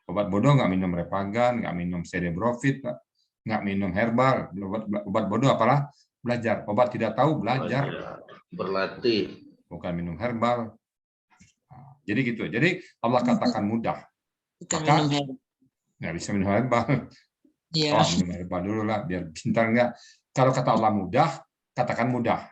Obat bodoh nggak minum Repagan, nggak minum Cerebrofit, Pak. Nggak minum herbal. Obat bodoh apalah? Belajar. Obat tidak tahu, belajar. Berlatih. Bukan minum herbal. Jadi gitu. Jadi Allah katakan mudah. Maka nggak bisa minum herbal. Iya. Minum herbal dulu lah, biar pintar nggak. Kalau kata Allah mudah, katakan mudah.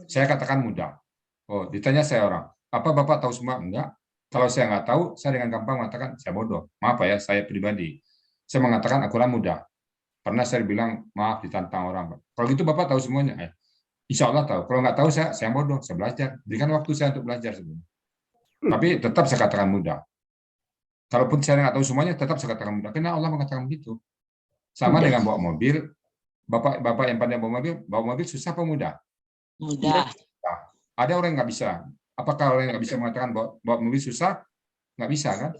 Saya katakan mudah. Oh, ditanya saya orang, apa Bapak tahu semua? Enggak. Kalau saya nggak tahu, saya dengan gampang mengatakan saya bodoh. Maaf ya, saya pribadi. Saya mengatakan Al-Quran mudah. Pernah saya bilang, maaf ditantang orang. Kalau gitu Bapak tahu semuanya? Insya Allah tahu. Kalau nggak tahu, saya bodoh. Saya belajar. Berikan waktu saya untuk belajar sebenarnya. Tapi tetap saya katakan mudah. Kalaupun saya nggak tahu semuanya, tetap saya katakan mudah. Karena Allah mengatakan begitu. Sama dengan bawa mobil. Bapak yang pandai bawa mobil susah apa mudah? Mudah. Nah, ada orang yang nggak bisa. Apakah orang yang nggak bisa mengatakan bawa mobil susah? Nggak bisa kan?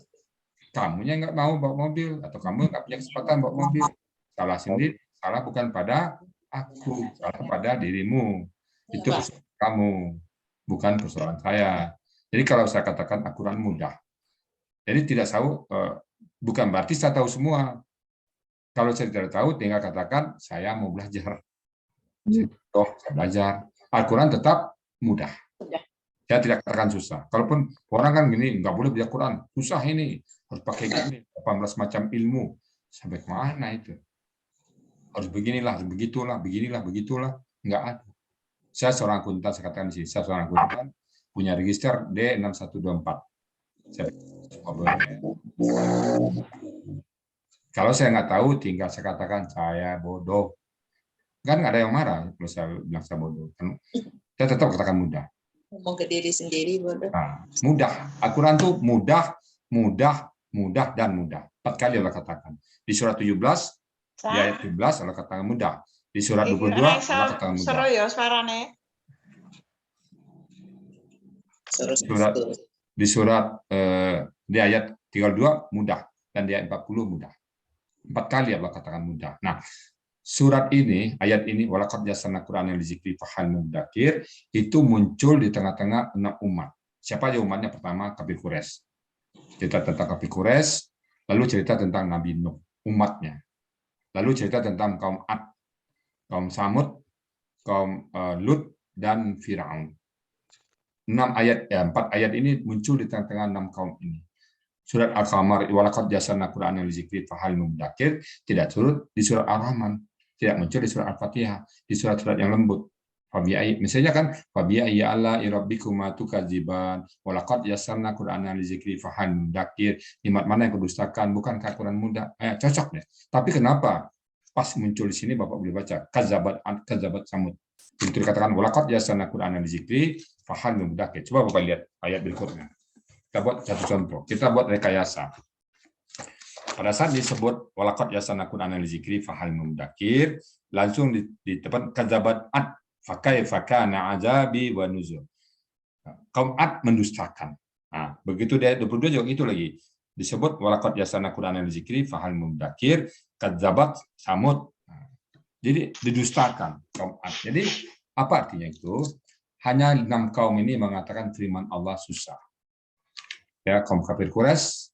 Kamunya nggak mau bawa mobil, atau kamu nggak punya kesempatan bawa mobil. Salah sendiri. Salah bukan pada aku, salah pada dirimu. Itu persoalan kamu, bukan persoalan saya. Jadi kalau saya katakan Al-Quran mudah. Jadi tidak tahu, bukan berarti saya tahu semua. Kalau saya tidak tahu, tinggal katakan saya mau belajar. Saya belajar. Al-Quran tetap mudah. Saya tidak katakan susah. Kalaupun orang kan gini, nggak boleh belajar Quran, susah ini, harus pakai gini, 18 macam ilmu. Sampai kemana itu? Harus beginilah, harus begitulah, begitulah. Nggak ada. Saya seorang akuntan, saya katakan di sini, saya seorang akuntan, punya register D6124. Kalau saya nggak tahu, tinggal saya katakan saya bodoh. Kan nggak ada yang marah kalau saya bilang saya bodoh. Saya tetap katakan mudah. Ngomong ke diri sendiri bodoh. Nah, mudah. Al-Quran itu mudah, dan mudah. 4 kali Allah katakan. Di surat 17, di ayat 17 Allah katakan mudah. Di surat 22 Allah katakan mudah. Di surat di ayat 32 mudah, dan di ayat 40 mudah. 4 kali Allah katakan mudah. Nah, surat ini, ayat ini, walaqad yassarna Qur'ana lizikri fahal mudzakir, itu muncul di tengah-tengah 6 umat. Siapa aja umatnya? Pertama, kafir Quraisy. Cerita tentang kafir Quraisy, lalu cerita tentang Nabi Nuh, umatnya. Lalu cerita tentang kaum Ad, kaum Samud, kaum Lut, dan Firaun. 4 ayat ini muncul di tengah-tengah 6 kaum ini. Surat Al-Qamar, walaqad yassarna Qur'ana lidzikri fahal mudzakir, tidak turut di surat Ar-Rahman, tidak muncul di surat Al-Fatihah, di surat-surat yang lembut. Misalnya kan fabi'ayyi ala'i rabbikuma tukadziban walaqad yassarna Qur'ana lidzikri fahal mudzakir, nikmat mana yang kudustakan, bukankah Quran mudah? Cocok deh. Tapi kenapa pas muncul di sini Bapak boleh baca kadzabat Samud. Itu dikatakan walaqad yassarna Qur'ana lidzikri fahal mudzakir. Coba Bapak lihat ayat berikutnya. Kita buat satu contoh. Kita buat rekayasa. Pada saat disebut walaqad yassarna Qur'ana lidzikri fahal mudzakir, langsung di tempat kadzabat Ad, fakaifa kana azabi wa nuzur. Kaum Ad mendustakan. Nah, begitu di ayat 22 juga itu lagi. Disebut walaqad yassarna Qur'ana lidzikri fahal mudzakir, kadzabat Samud. Jadi didustakan kaum Ad. Jadi apa artinya itu? Hanya 6 kaum ini mengatakan firman Allah susah. Ya, kaum kafir Quraisy,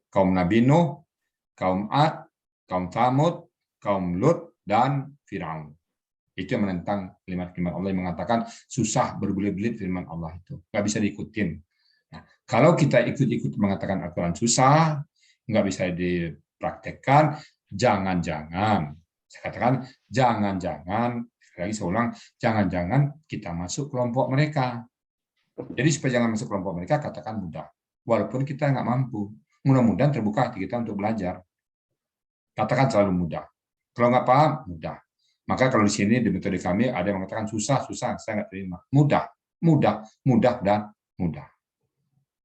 kaum Nabi Nuh, kaum Ad, kaum Thamud, kaum Lut, dan Firaun. Itu yang menentang kalimat-kalimat Allah yang mengatakan susah berbelit-belit firman Allah itu. Nggak bisa diikutin. Nah, kalau kita ikut-ikut mengatakan Al-Quran susah, nggak bisa dipraktekkan, jangan-jangan, saya katakan jangan-jangan, lagi saya ulang, jangan-jangan kita masuk kelompok mereka. Jadi supaya jangan masuk kelompok mereka, katakan mudah. Walaupun kita nggak mampu, mudah-mudahan terbuka hati kita untuk belajar. Katakan selalu mudah. Kalau nggak paham, mudah. Maka kalau di sini di metode kami ada yang mengatakan susah, saya nggak terima. Mudah, dan mudah.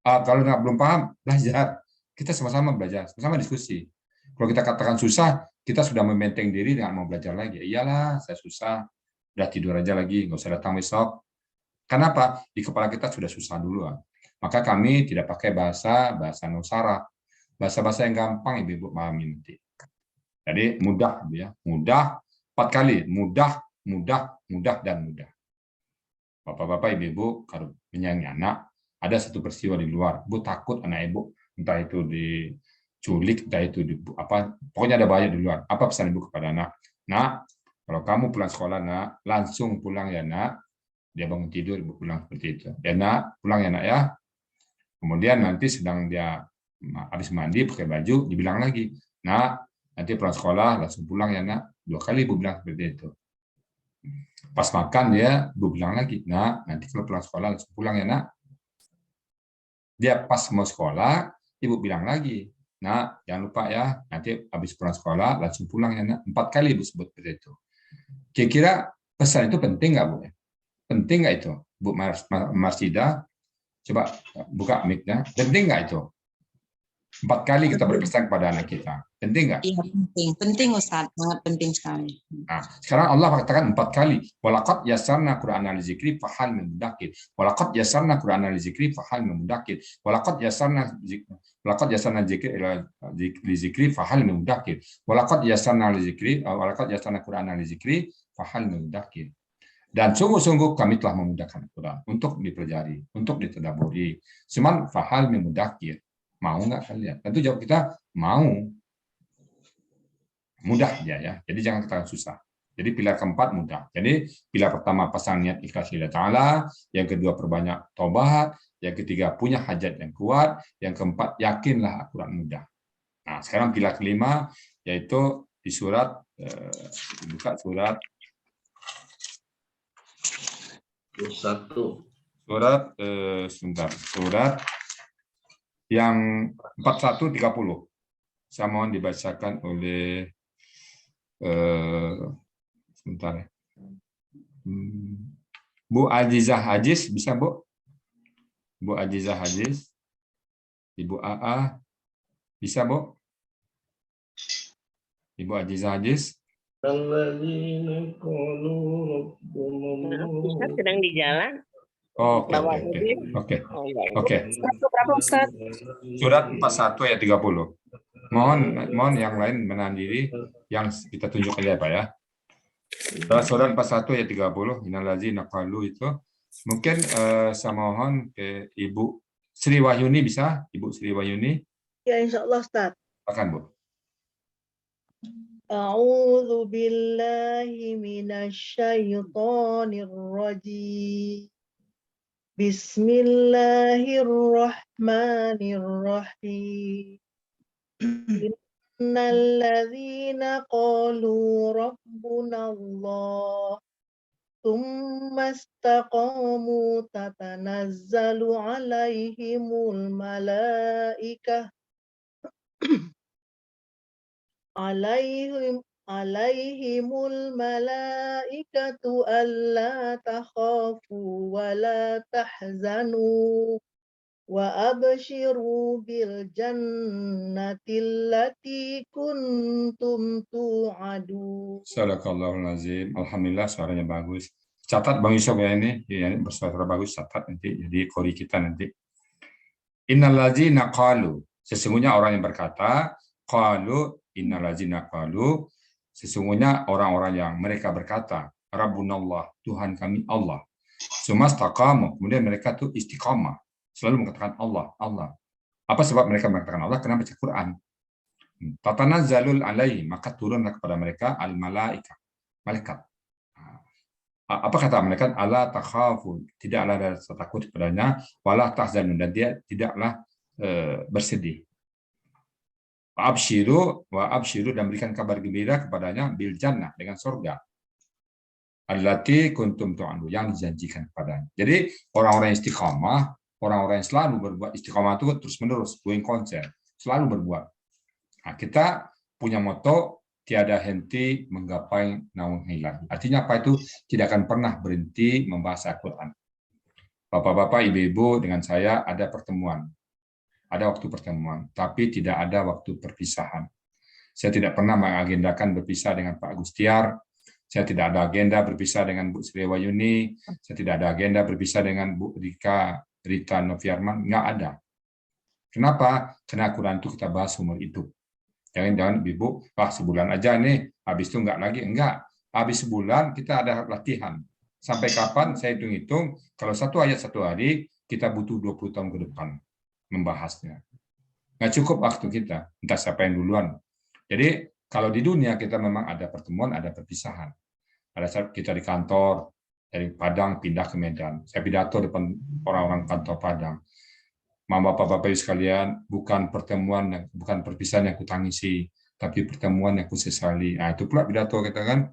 Kalau belum paham, belajar. Kita sama-sama belajar, sama-sama diskusi. Kalau kita katakan susah, kita sudah membenteng diri dengan mau belajar lagi. Iyalah, saya susah, udah tidur aja lagi, nggak usah datang besok. Kenapa? Di kepala kita sudah susah duluan. Maka kami tidak pakai bahasa nusara, bahasa yang gampang ibu-ibu pahami nanti. Jadi mudah, ya, mudah 4 kali, mudah, dan mudah. Bapak-bapak, ibu-ibu, kalau menyayangi anak, ada satu peristiwa di luar, bu takut anak ibu, entah itu diculik, entah itu pokoknya ada bahaya di luar. Apa pesan ibu kepada anak? Nak, kalau kamu pulang sekolah, nak, langsung pulang ya nak. Dia bangun tidur, ibu pulang seperti itu. Ya nak, pulang ya nak ya. Kemudian nanti sedang dia habis mandi, pakai baju, dibilang lagi, nak, nanti pulang sekolah, langsung pulang ya nak. 2 kali ibu bilang seperti itu. Pas makan dia, ibu bilang lagi, nak, nanti kalau pulang sekolah, langsung pulang ya nak. Dia pas mau sekolah, ibu bilang lagi, nak, jangan lupa ya, nanti habis pulang sekolah, langsung pulang ya nak. 4 kali ibu sebut seperti itu. Kira-kira pesan itu penting nggak, Bu? Penting nggak itu, Bu Marsida? Coba buka mic-nya. Penting nggak itu? 4 kali kita berpesan kepada anak kita. Penting nggak? Iya, penting Ustaz, sangat penting sekali. Nah, sekarang Allah katakan 4 kali. Walaqad yassarna Qur'ana lidzikri fahal min mudzakir. Walaqad yassarna Qur'ana lidzikri fahal min mudzakir. Walaqad yassarna lidzikri fahal min mudzakir. Walaqad yassarna Qur'ana lidzikri fahal min mudzakir. Dan sungguh-sungguh kami telah memudahkan Al-Quran untuk dipelajari, untuk ditadaburi. Cuman fahal min mudzakir. Mau nggak kalian? Tentu jawab kita mau. Mudah dia ya. Jadi jangan katakan susah. Jadi pilar keempat mudah. Jadi pilar pertama pasang niat ikhlas lillahi ta'ala, yang kedua perbanyak taubat, yang ketiga punya hajat yang kuat, yang keempat yakinlah Al-Quran mudah. Nah, sekarang pilar kelima yaitu di surat buka surat 1. Surat yang 41-30. Saya mohon dibacakan oleh sebentar. Bu Azizah Hajiz, bisa Bu? Bu Azizah Hajiz, Ibu AA, bisa Bu? Ibu Azizah Hajiz. Ustaz sedang di jalan. Oke. Berapa Ustaz? Surat 41 ayat 30. Mohon yang lain menahan diri, yang kita tunjuk aja Pak ya. Surat 41 ayat 30, innallazina qalu itu. Mungkin saya mohon ke Ibu Sri Wahyuni bisa? Ibu Sri Wahyuni? Ya, insya Allah, Ustaz. Silakan, Bu. A'udzu billahi minasyaitonir rajim. Bismillahirrahmanirrahim. Innal ladzina qalu rabbunallah tsumma istaqamu tatanazzalu alaihimul malaikah alaihimul malaikatu alla takhafu wa la tahzanu wa abshiru bil jannati allati kuntum tu'adu. Sadaqallahul azim. Alhamdulillah suaranya bagus. Catat Bang Yusuf ya ini bersuara bagus, catat nanti jadi kori kita nanti. Innal ladzina qalu, sesungguhnya orang yang berkata, qalu innal ladzina qalu, sesungguhnya orang-orang yang mereka berkata, Rabbunallah, Tuhan kami Allah. Sumastaqamu, kemudian mereka tuh istiqamah, selalu mengatakan Allah, Allah. Apa sebab mereka mengatakan Allah? Karena baca Quran. Tatanazzalul alaihi, maka turunlah kepada mereka al-malaika, malaikat. Apa kata mereka? Allah takhafu, tidaklah ada rasa takut kepadanya, wala tahzanun, dan dia tidaklah bersedih. Wa abshiru, dan berikan kabar gembira kepadanya bil jannah, dengan surga. Allati kuntum tu'adu, yang dijanjikan kepadanya. Jadi orang-orang istiqamah, orang-orang yang selalu berbuat istiqamah itu terus-menerus, going konsen, selalu berbuat. Nah, kita punya moto tiada henti menggapai naung ilahi. Artinya apa itu? Tidak akan pernah berhenti membahas Al-Quran. Bapak-bapak, ibu-ibu, dengan saya ada pertemuan. Ada waktu pertemuan, tapi tidak ada waktu perpisahan. Saya tidak pernah mengagendakan berpisah dengan Pak Agustiar. Saya tidak ada agenda berpisah dengan Bu Sri Wahyuni. Saya tidak ada agenda berpisah dengan Bu Rita Noviarman. Nggak ada. Kenapa? Karena Al-Quran itu kita bahas umur hidup. Jangan ibu, sebulan aja nih, habis itu enggak lagi. Enggak, habis sebulan kita ada latihan. Sampai kapan saya hitung-hitung, kalau satu ayat satu hari, kita butuh 20 tahun ke depan membahasnya. Nggak cukup waktu kita, entah siapa yang duluan. Jadi, kalau di dunia kita memang ada pertemuan, ada perpisahan. Pada saat kita di kantor, dari Padang pindah ke Medan. Saya pidato depan orang-orang kantor Padang. Bapak-bapak sekalian, bukan pertemuan, bukan perpisahan yang kutangisi, tapi pertemuan yang kusesali. Nah, itu pula pidato kita kan,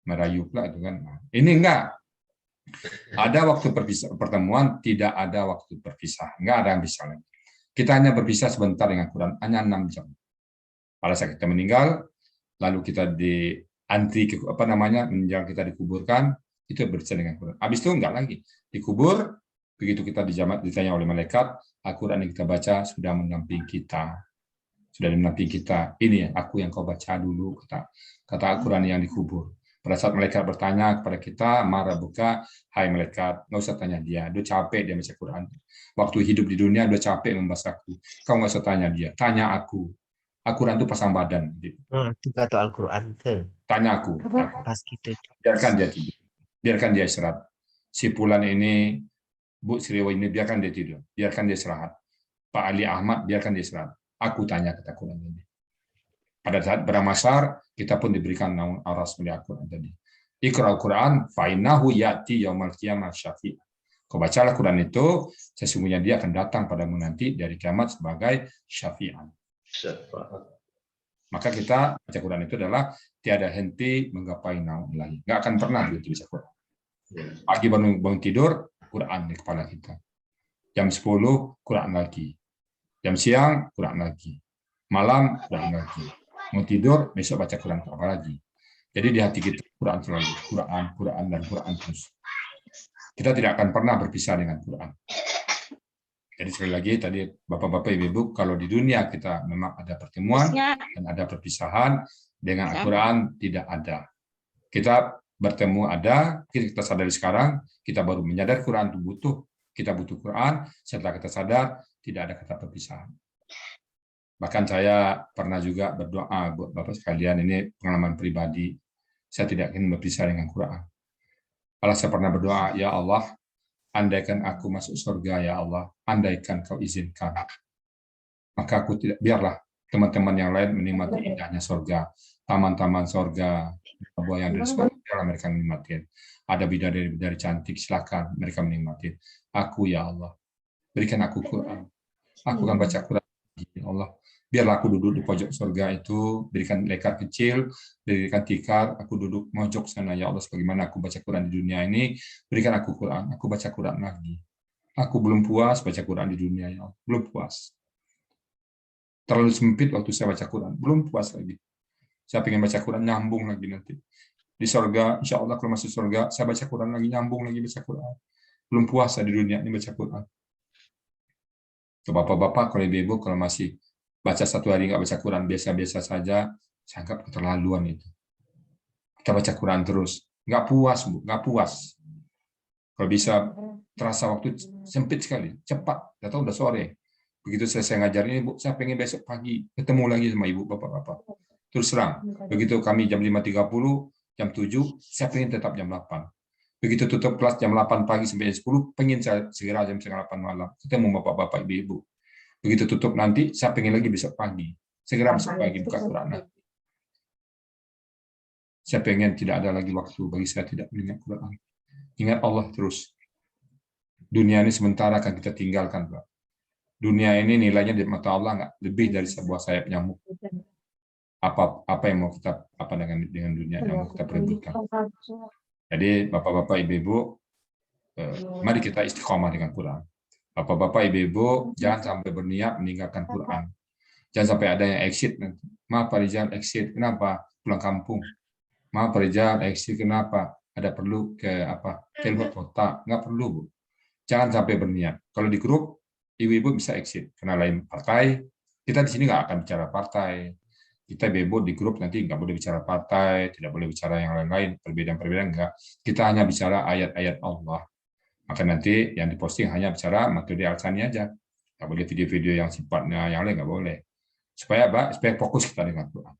merayu pula itu kan. Nah, ini enggak. Ada waktu pertemuan, tidak ada waktu perpisahan. Enggak ada yang bisa lagi. Kita hanya berpisah sebentar dengan Quran, hanya 6 jam. Pada saat kita meninggal, lalu kita menjelang kita dikuburkan, itu berpisah dengan Quran. Habis itu enggak lagi. Dikubur, begitu kita ditanya oleh malaikat, Al-Quran yang kita baca sudah mendampingi kita. Sudah mendampingi kita. Ini aku yang kau baca dulu, kata Al-Quran yang dikubur. Pada saat malaikat bertanya kepada kita, marah buka, hai malaikat, nggak usah tanya dia capek dia baca Quran. Waktu hidup di dunia, dia capek membahas aku. Kau nggak usah tanya dia, tanya aku. Al-Quran itu pasang badan. Itu kata Al-Quran ke. Tanya aku. Pas gitu. Biarkan dia tidur. Biarkan dia istirahat. Si Fulan ini, Bu Sri Wahyuni, biarkan dia tidur, biarkan dia istirahat. Pak Ali Ahmad, biarkan dia istirahat. Aku tanya kata Quran ini. Pada saat beramasar, kita pun diberikan naung aras oleh Al-Quran tadi. Iqra al-Quran, fa'innahu ya'ti yaumal qiyamah syafi'. Kau bacalah Quran itu, sesungguhnya dia akan datang padamu nanti dari kiamat sebagai syafi'an. Maka kita baca Quran itu adalah tiada henti menggapai naung ilahi. Nggak akan pernah berhenti baca Quran. Pagi bangun tidur, Quran di kepala kita. Jam 10, Quran lagi. Jam siang, Quran lagi. Malam, Quran lagi. Mau tidur, besok baca Quran apa lagi. Jadi di hati kita, Quran selalu. Quran, dan Quran terus. Kita tidak akan pernah berpisah dengan Quran. Jadi sekali lagi, tadi Bapak-Bapak, Ibu-Ibu, kalau di dunia kita memang ada pertemuan, dan ada perpisahan, dengan Al-Quran tidak ada. Kita bertemu ada, kita sadari sekarang, kita baru menyadari Quran itu butuh, kita butuh Quran, setelah kita sadar, tidak ada kata perpisahan. Bahkan saya pernah juga berdoa buat Bapak sekalian, ini pengalaman pribadi, saya tidak ingin berpisah dengan Quran. Malah saya pernah berdoa, ya Allah, andaikan aku masuk surga ya Allah, andaikan kau izinkan, maka aku tidak, biarlah teman-teman yang lain menikmati indahnya surga, taman-taman surga, buah yang dari surga, biarlah mereka menikmati. Ada bidadari-bidadari cantik, silakan mereka menikmati. Aku ya Allah, berikan aku Quran. Aku akan baca Quran. Ya Allah, biarlah aku duduk di pojok surga itu, berikan lekar kecil, berikan tikar, aku duduk mojok sana ya Allah, sebagaimana aku baca Quran di dunia ini, berikan aku Quran, aku baca Quran lagi. Aku belum puas baca Quran di dunia ya Allah, belum puas. Terlalu sempit waktu saya baca Quran, belum puas lagi. Saya pengen baca Quran nyambung lagi nanti. Di surga, insya Allah kalau masuk surga, saya baca Quran lagi, nyambung lagi baca Quran. Belum puas saya di dunia ini baca Quran. Bapak-bapak, kalau ibu-ibu, kalau masih baca satu hari nggak baca Quran, biasa-biasa saja, saya anggap keterlaluan itu. Kita baca Quran terus. Nggak puas, Bu, nggak puas. Kalau bisa, terasa waktu sempit sekali, cepat, nggak tahu udah sore. Begitu selesai ngajar ini, Bu, saya pengen besok pagi ketemu lagi sama ibu, bapak-bapak. Terus terang, begitu kami jam 5.30, jam 7, saya pengen tetap jam 8. Begitu tutup kelas jam 8 pagi sampai jam 10, pengen saya segera jam 7:30 malam. Ketemu bapak-bapak, ibu-ibu. Begitu tutup nanti, saya pengen lagi besok pagi. Segera besok pagi buka Quran. Saya pengen tidak ada lagi waktu bagi saya tidak mengingat Quran. Ingat Allah terus. Dunia ini sementara akan kita tinggalkan, Pak. Dunia ini nilainya di mata Allah nggak lebih dari sebuah sayap nyamuk. Apa yang mau kita dengan dunia yang mau kita perebutkan. Jadi bapak-bapak, ibu-ibu, mari kita istiqomah dengan Quran. Bapak-bapak, ibu-ibu, jangan sampai berniat meninggalkan Quran. Jangan sampai ada yang exit. Maaf Pak Rizal, exit. Kenapa? Pulang kampung. Maaf Pak Rizal, exit. Kenapa? Ada perlu ke luar kota. Nggak perlu, Bu. Jangan sampai berniat. Kalau di grup, ibu-ibu bisa exit. Karena lain partai, kita di sini nggak akan bicara partai. Kita ibu di grup nanti nggak boleh bicara partai, tidak boleh bicara yang lain-lain, perbedaan-perbedaan enggak. Kita hanya bicara ayat-ayat Allah. Maka nanti yang diposting hanya bicara materi Al-Sani aja. Nggak boleh video-video yang sifatnya yang lain, nggak boleh. Supaya fokus kita dengan Quran.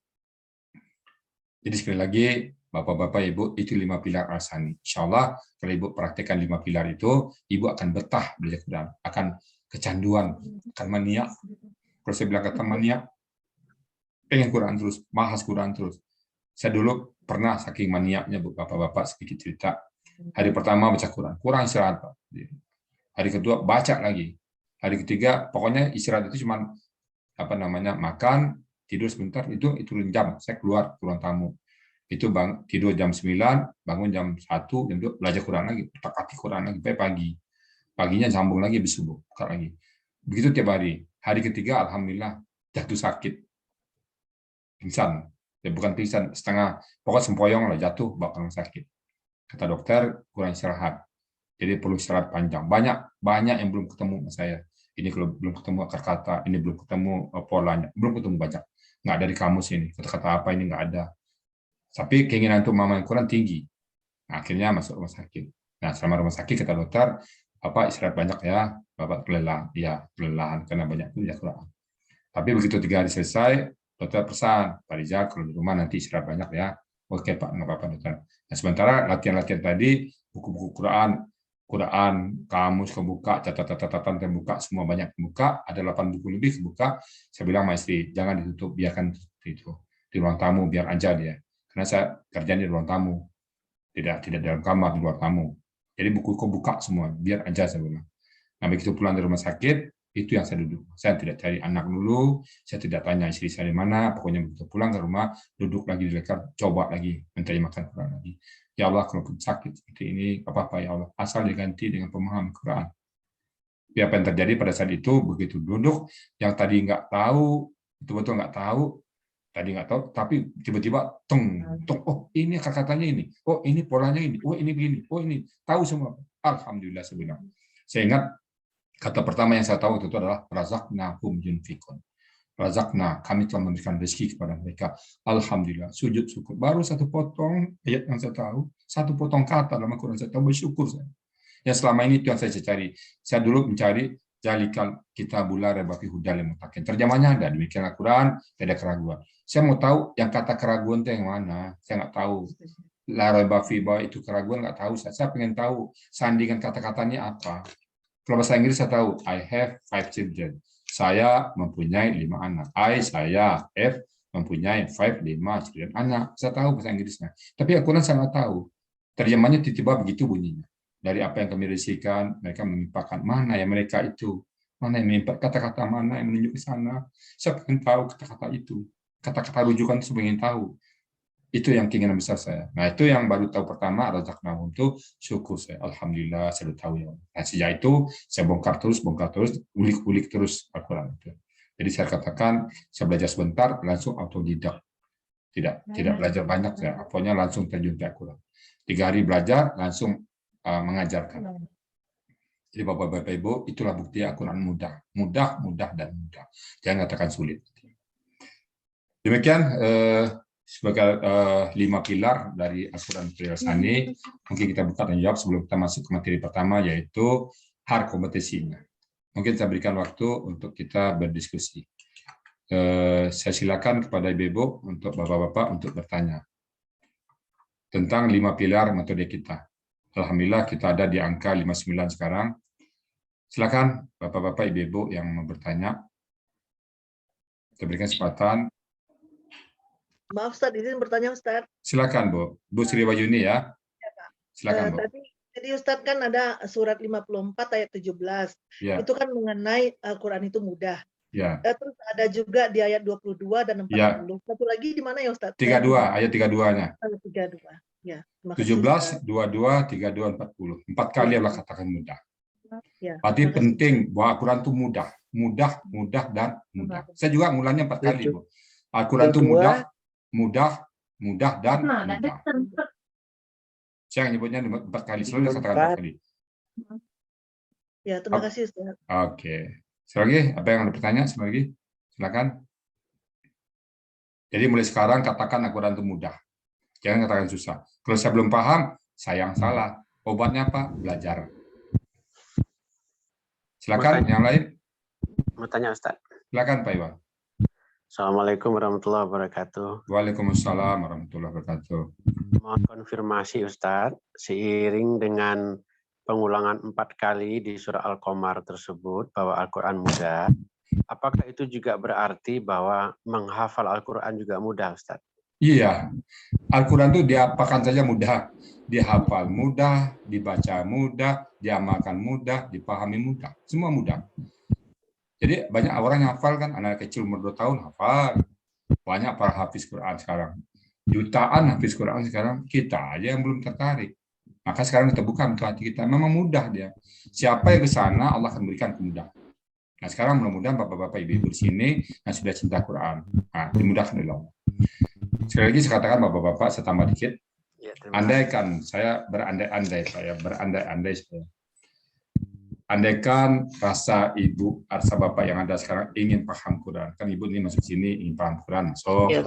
Jadi sekali lagi, Bapak-Bapak, Ibu, itu 5 pilar Al-Sani. Insya Allah, kalau Ibu praktekkan 5 pilar itu, Ibu akan betah belajar Quran, akan kecanduan, akan maniak. Kalau saya bilang kata maniak, pengen Quran terus, bahas Quran terus. Saya dulu pernah saking maniaknya, Bu, Bapak-Bapak, sedikit cerita. Hari pertama baca Quran, kurang istirahat, Pak. Hari kedua baca lagi. Hari ketiga, pokoknya istirahat itu cuma makan, tidur sebentar, itu jam. Saya keluar tamu. Itu tidur jam 9, bangun jam 1, jam 2, belajar Quran lagi, utak-atik Quran lagi, sampai pagi. Paginya sambung lagi, habis subuh, buka lagi. Begitu tiap hari. Hari ketiga, alhamdulillah, jatuh sakit. Pingsan. Ya, bukan pingsan, setengah, pokoknya sempoyong lah, jatuh, bakal sakit. Kata dokter, kurang istirahat. Jadi perlu istirahat panjang. Banyak yang belum ketemu sama saya. Ini kalau belum ketemu akar kata, ini belum ketemu polanya, belum ketemu banyak. Nggak ada di kamus ini, kata-kata apa ini nggak ada. Tapi keinginan untuk memahami Quran tinggi. Nah, akhirnya masuk rumah sakit. Nah, selama rumah sakit kata dokter, istirahat banyak ya, Bapak kelelahan. Ya, kelelahan karena banyak belajar Quran. Tapi begitu 3 hari selesai, dokter pesan, Pak Rizal kalau di rumah nanti istirahat banyak ya. Oke Pak, nggak apa-apa dokter. Nah, sementara latihan-latihan tadi, buku-buku Quran, kamus kebuka, catatan terbuka, semua banyak kebuka, ada 8 buku lebih kebuka. Saya bilang sama istri, jangan ditutup, biarkan itu di ruang tamu, biar aja dia. Karena saya kerjanya di ruang tamu, tidak dalam kamar, di luar tamu. Jadi buku kebuka semua, biar aja saya bilang. Nah, begitu pulang dari rumah sakit, itu yang saya duduk. Saya tidak cari anak dulu, saya tidak tanya istri saya di mana, pokoknya begitu pulang ke rumah, duduk lagi di lekar, coba lagi, mencari makan Quran lagi. Ya Allah, kalau sakit seperti ini, apa-apa ya Allah, asal diganti dengan pemahaman Quran. Ya, apa yang terjadi pada saat itu, begitu duduk, yang tadi nggak tahu, betul-betul nggak tahu, tapi tiba-tiba oh ini kata-katanya ini, oh ini polanya ini, oh ini begini, oh ini, tahu semua. Alhamdulillah sebenarnya. Saya ingat, kata pertama yang saya tahu itu adalah razaqnahum yunfikun. Razaqna, kami telah memberikan rezeki kepada mereka. Alhamdulillah, sujud syukur. Baru satu potong ayat yang saya tahu, satu potong kata dalam Al-Quran saya tahu, bersyukur saya. Yang selama ini itu yang saya cari. Saya dulu mencari Zalikal kitabul la raiba fihi hudal lil muttaqin. Terjemahnya ada demikian Al-Quran, tidak ada keraguan. Saya mau tahu yang kata keraguan itu yang mana, saya nggak tahu. la raiba fi, bahwa itu keraguan, nggak tahu. Saya pengen tahu sandingan kata-katanya apa. Kalau bahasa Inggris saya tahu, I have 5 children. Saya mempunyai 5 anak. Saya have mempunyai 5 children anak. Saya tahu bahasa Inggrisnya. Tapi Al-Quran saya nggak tahu. Terjemahnya tiba-tiba begitu bunyinya. Dari apa yang kami risikan, mereka menimpakan mana yang mereka itu. Mana yang menimpa kata-kata mana yang menunjuk ke sana. Saya ingin tahu kata-kata itu. Kata-kata rujukan saya ingin tahu. Itu yang keinginan besar saya. Nah, itu yang baru tahu pertama, razaqnahum itu syukur saya. Alhamdulillah, saya sudah tahu ya. Nah, sejak itu saya bongkar terus, ulik-ulik terus Al-Quran itu. Jadi saya katakan, saya belajar sebentar, langsung autodidak. Tidak belajar banyak saya. Pokoknya langsung terjun ke Al-Quran. 3 hari belajar, langsung mengajarkan. Jadi Bapak-Bapak Ibu, itulah bukti Al-Quran mudah. Mudah, dan mudah. Jangan katakan sulit. Demikian sebagai 5 pilar dari Al-Quran Priyasani. Mungkin kita buka dan jawab sebelum kita masuk ke materi pertama, yaitu hard kompetisinya. Mungkin saya berikan waktu untuk kita berdiskusi. Saya silakan kepada Ibu untuk Bapak-Bapak untuk bertanya tentang 5 pilar metode kita. Alhamdulillah kita ada di angka 59 sekarang. Silakan Bapak-Bapak, Ibu yang mau bertanya. Kita berikan kesempatan. Maaf Ustadz, izin bertanya Ustadz. Silakan Bu Sri Wahyuni ya. Silakan Bu. Tadi Ustadz kan ada surat 54 ayat 17. Ya. Itu kan mengenai Al-Quran itu mudah. Ya. Terus ada juga di ayat 22 dan 40. Ya. Satu lagi di mana ya Ustadz? 32, ayat 32-nya. 32. Ya, 17, 22, 32, 40. 4 kali Allah katakan mudah. Ya, Berarti penting bahwa Al-Quran itu mudah, dan mudah. Saya juga mulanya 4 kali, Bu. Al-Quran itu mudah, dan mudah. Saya nyebutnya 4 kali, selalu katakan 4 kali. Ya, terima kasih Ustaz. Oke. Sekali lagi, apa yang Anda bertanya? Sekali lagi, silakan. Jadi mulai sekarang katakan Al-Quran itu mudah. Jangan katakan susah. Kalau saya belum paham, saya yang salah. Obatnya apa? Belajar. Silakan, yang lain. Mau tanya Ustaz. Silakan Pak Iwan. Assalamualaikum warahmatullahi wabarakatuh. Waalaikumsalam warahmatullahi wabarakatuh. Mohon konfirmasi Ustaz, seiring dengan pengulangan 4 kali di surah Al-Qamar tersebut bahwa Al-Quran mudah, apakah itu juga berarti bahwa menghafal Al-Quran juga mudah Ustaz? Iya, Al-Quran itu diapakan saja mudah, dihafal mudah, dibaca mudah, diamalkan mudah, dipahami mudah, semua mudah. Jadi banyak orang yang hafal kan, anak kecil umur 2 tahun hafal, banyak para hafiz Quran sekarang, jutaan hafiz Quran sekarang, kita aja yang belum tertarik. Maka sekarang kita buka untuk hati kita, memang mudah dia. Siapa yang ke sana, Allah akan berikan kemudahan. Nah sekarang mudah-mudahan Bapak-Bapak Ibu di sini yang sudah cinta Quran, dimudahkan oleh Allah. Sekali lagi saya katakan Bapak-Bapak, saya tambah dikit. Ya, Andaikan saya berandai-andai saya. Andaikan rasa Ibu, rasa Bapak yang ada sekarang ingin paham Quran. Kan Ibu ini masuk sini, ingin paham Quran, masuk. Ya,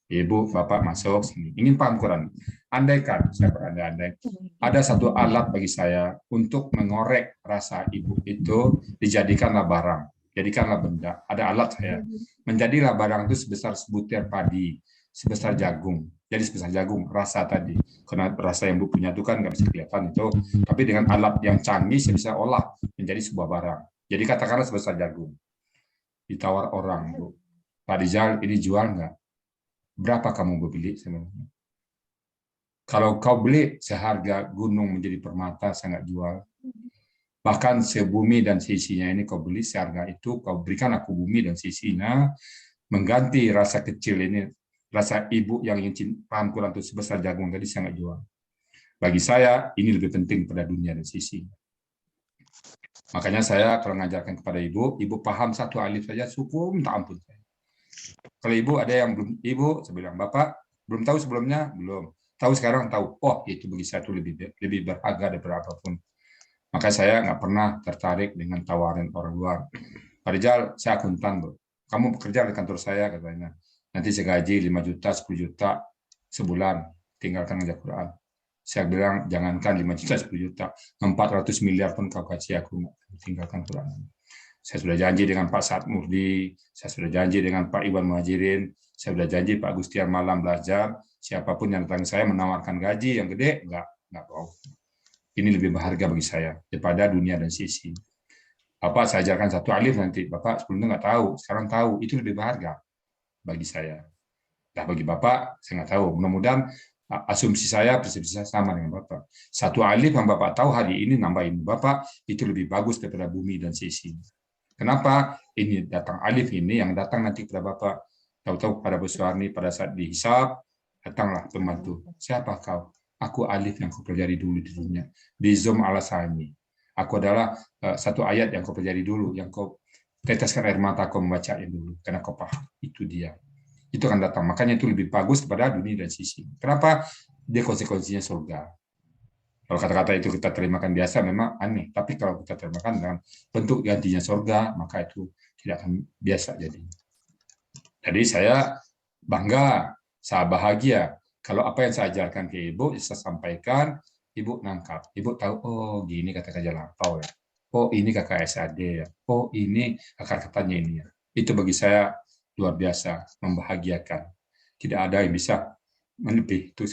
Ibu, Bapak masuk sini, ingin paham Quran. Andaikan, saya berandai-andai, ada satu alat bagi saya untuk mengorek rasa Ibu itu, dijadikanlah barang. Jadikanlah benda. Ada alat saya. Menjadilah barang itu sebesar sebutir padi, sebesar jagung. Jadi sebesar jagung, rasa tadi. Karena rasa yang Bu punya itu kan nggak bisa kelihatan itu. Tapi dengan alat yang canggih, saya bisa olah menjadi sebuah barang. Jadi katakanlah sebesar jagung. Ditawar orang, Bu. Pak Rizal, ini jual nggak? Berapa kamu beli? Kalau kau beli seharga gunung menjadi permata, saya nggak jual. Bahkan sebumi dan sisinya ini kau beli seharga itu, kau berikan aku bumi dan sisinya, mengganti rasa kecil ini, rasa Ibu yang ingin paham Quran itu sebesar jagung tadi, saya nggak jual. Bagi saya, ini lebih penting pada dunia dan sisi. Makanya saya kalau mengajarkan kepada Ibu paham satu alif saja, syukur minta ampun saya. Kalau Ibu ada yang belum, Ibu, saya bilang, Bapak, belum tahu sebelumnya? Belum. Tahu sekarang? Tahu. Oh, itu bagi saya itu lebih berharga daripada apapun. Maka saya nggak pernah tertarik dengan tawaran orang luar. Pak Rizal, saya akuntan, Bu. Kamu bekerja di kantor saya, katanya. Nanti saya gaji 5 juta, 10 juta sebulan. Tinggalkan aja Quran. Saya bilang, jangankan 5 juta, 10 juta. 400 miliar pun kau kasih aku, tinggalkan Quran. Saya sudah janji dengan Pak Saad Murdi, saya sudah janji dengan Pak Iwan Muhajirin, saya sudah janji Pak Gustian Malam belajar, siapapun yang datang ke saya menawarkan gaji yang gede, enggak mau. Ini lebih berharga bagi saya daripada dunia dan sisi. Bapak saya ajarkan satu alif nanti, Bapak sebelumnya nggak tahu, sekarang tahu, itu lebih berharga bagi saya. Nah, bagi Bapak, saya nggak tahu. Mudah-mudahan asumsi saya, persepsi saya sama dengan Bapak. Satu alif yang Bapak tahu hari ini nambah ilmu Bapak, itu lebih bagus daripada bumi dan sisi. Kenapa? Ini datang alif ini yang datang nanti kepada Bapak. Tahu-tahu pada Bu Suwarni pada saat dihisab, datanglah pembantu. Siapa kau? Aku alif yang kau pelajari dulu di dunia. Bizum alasani. Aku adalah satu ayat yang kau pelajari dulu, yang kau teteskan air mata kau membacanya dulu, karena kau paham. Itu dia. Itu akan datang. Makanya itu lebih bagus kepada dunia dan sisi. Kenapa? Dia konsekuensinya surga. Kalau kata-kata itu kita terimakan biasa memang aneh, tapi kalau kita terimakan dengan bentuk gantinya surga, maka itu tidak akan biasa jadi. Jadi saya bangga, saya bahagia kalau apa yang saya ajarkan ke Ibu, saya sampaikan, Ibu nangkap, Ibu tahu, oh gini kata kerja lampau ya, oh ini kakak SAD ya, oh ini kata-katanya ini ya. Itu bagi saya luar biasa, membahagiakan. Tidak ada yang bisa melebih itu.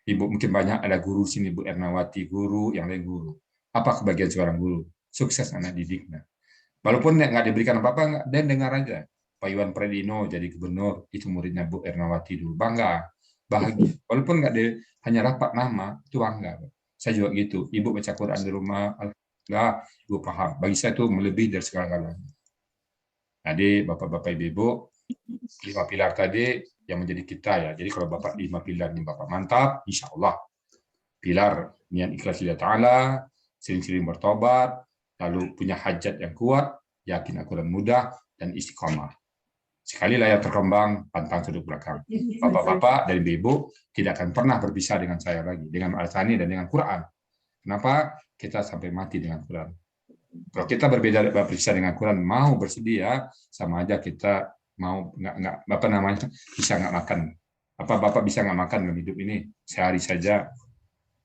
Ibu mungkin banyak ada guru sini, Bu Ernawati guru, yang lain guru. Apa kebahagiaan seorang guru? Sukses anak didiknya. Walaupun nggak diberikan apa-apa, dan dengar aja. Pak Iwan Predino jadi gubernur, itu muridnya Bu Ernawati dulu. Bangga, bahagia. Walaupun nggak hanya rapat nama, itu bangga. Saya juga gitu. Ibu baca Quran di rumah, alhamdulillah, Ibu paham. Bagi saya itu melebihi dari segala-galanya. Jadi Bapak-Bapak Ibu, 5 pilar tadi yang menjadi kita ya. Jadi kalau Bapak 5 pilar ini Bapak mantap, insya Allah. Pilar niat ikhlas lillahi ta'ala, sering-sering bertobat, lalu punya hajat yang kuat, yakin Al-Quran mudah, dan istiqomah. Sekali layar terkembang, pantang sudut belakang. Bapak-bapak dan ibu tidak akan pernah berpisah dengan saya lagi, dengan Al-Thani dan dengan Quran. Kenapa? Kita sampai mati dengan Quran. Kalau kita berbeda berpisah dengan Quran, mau bersedia, sama aja kita mau nggak apa namanya bisa nggak makan. Apa Bapak bisa nggak makan dalam hidup ini sehari saja?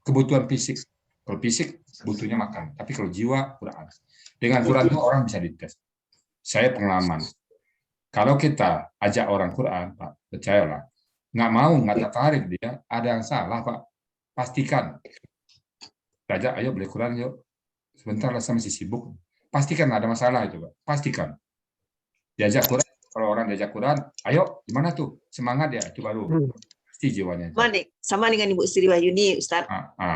Kebutuhan fisik. Kalau fisik butuhnya makan, tapi kalau jiwa Quran. Dengan Quran itu orang bisa dites. Saya pengalaman. Kalau kita ajak orang Quran, Pak, percayalah, nggak mau, nggak tertarik dia, ada yang salah, Pak. Pastikan. Ajak, ayo beli Quran, yuk. Sebentar lah, saya masih sibuk. Pastikan ada masalah itu, Pak. Pastikan. Diajak Quran, kalau orang diajak Quran, ayo, gimana tuh? Semangat ya, itu baru. Pasti jiwanya. Sama dengan Ibu Sri Wahyuni, Ustaz.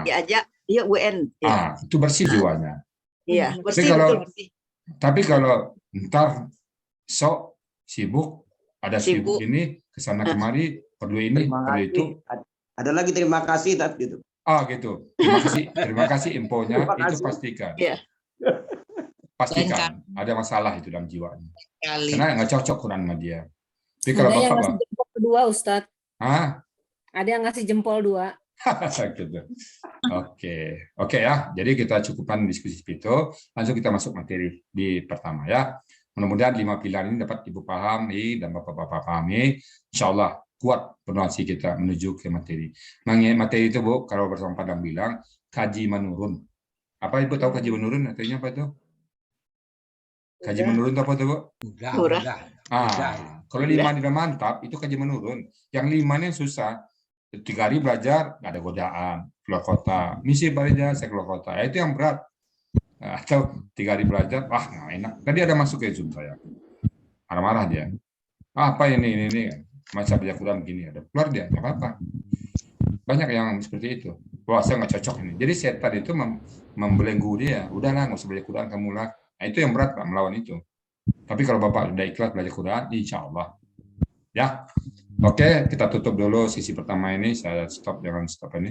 Diajak, yuk UN. Ya. Itu bersih jiwanya. Iya, bersih, bersih. Tapi kalau ntar sok sibuk, ada sibuk ini, kesana kemari, perlu ini, perlu itu. Ada lagi terima kasih, gitu. Gitu. Terima kasih infonya, itu pastikan. Yeah. Pastikan ada masalah itu dalam jiwanya. Karena nggak cocok Quran sama dia. Tapi kalau ada yang Bapak ngasih jempol kedua, Ustadz. Ada yang ngasih jempol 2. Gitu. Oke ya. Jadi kita cukupkan diskusi itu. Langsung kita masuk materi di pertama ya. Mudah-mudahan 5 pilar ini dapat Ibu pahami dan Bapak-Bapak pahami. Insya Allah kuat penonasi kita menuju ke materi. Materi itu Bu, kalau bersama Padang bilang kaji menurun. Apa Ibu tahu kaji menurun? Artinya apa itu? Kaji menurun itu apa itu Bu? Murah. Kalau 5 ini udah mantap, itu kaji menurun. Yang 5 ini susah. 3 hari belajar, nggak ada godaan, keluar kota. Misi belajar, saya keluar kota. Itu yang berat. Atau 3 hari belajar, nggak enak. Tadi ada masuk ke Zoom saya. Marah-marah dia. Apa ini? Masa belajar Quran begini. Ada keluar dia, nggak apa-apa. Banyak yang seperti itu. Wah, saya nggak cocok ini. Jadi setan itu membelenggu dia. Udahlah, nggak usah belajar Quran, kamu lah. Nah, itu yang berat, Pak, melawan itu. Tapi kalau Bapak sudah ikhlas belajar Quran, insya Allah. Ya. Oke, kita tutup dulu sesi pertama ini. Saya jangan stop ini.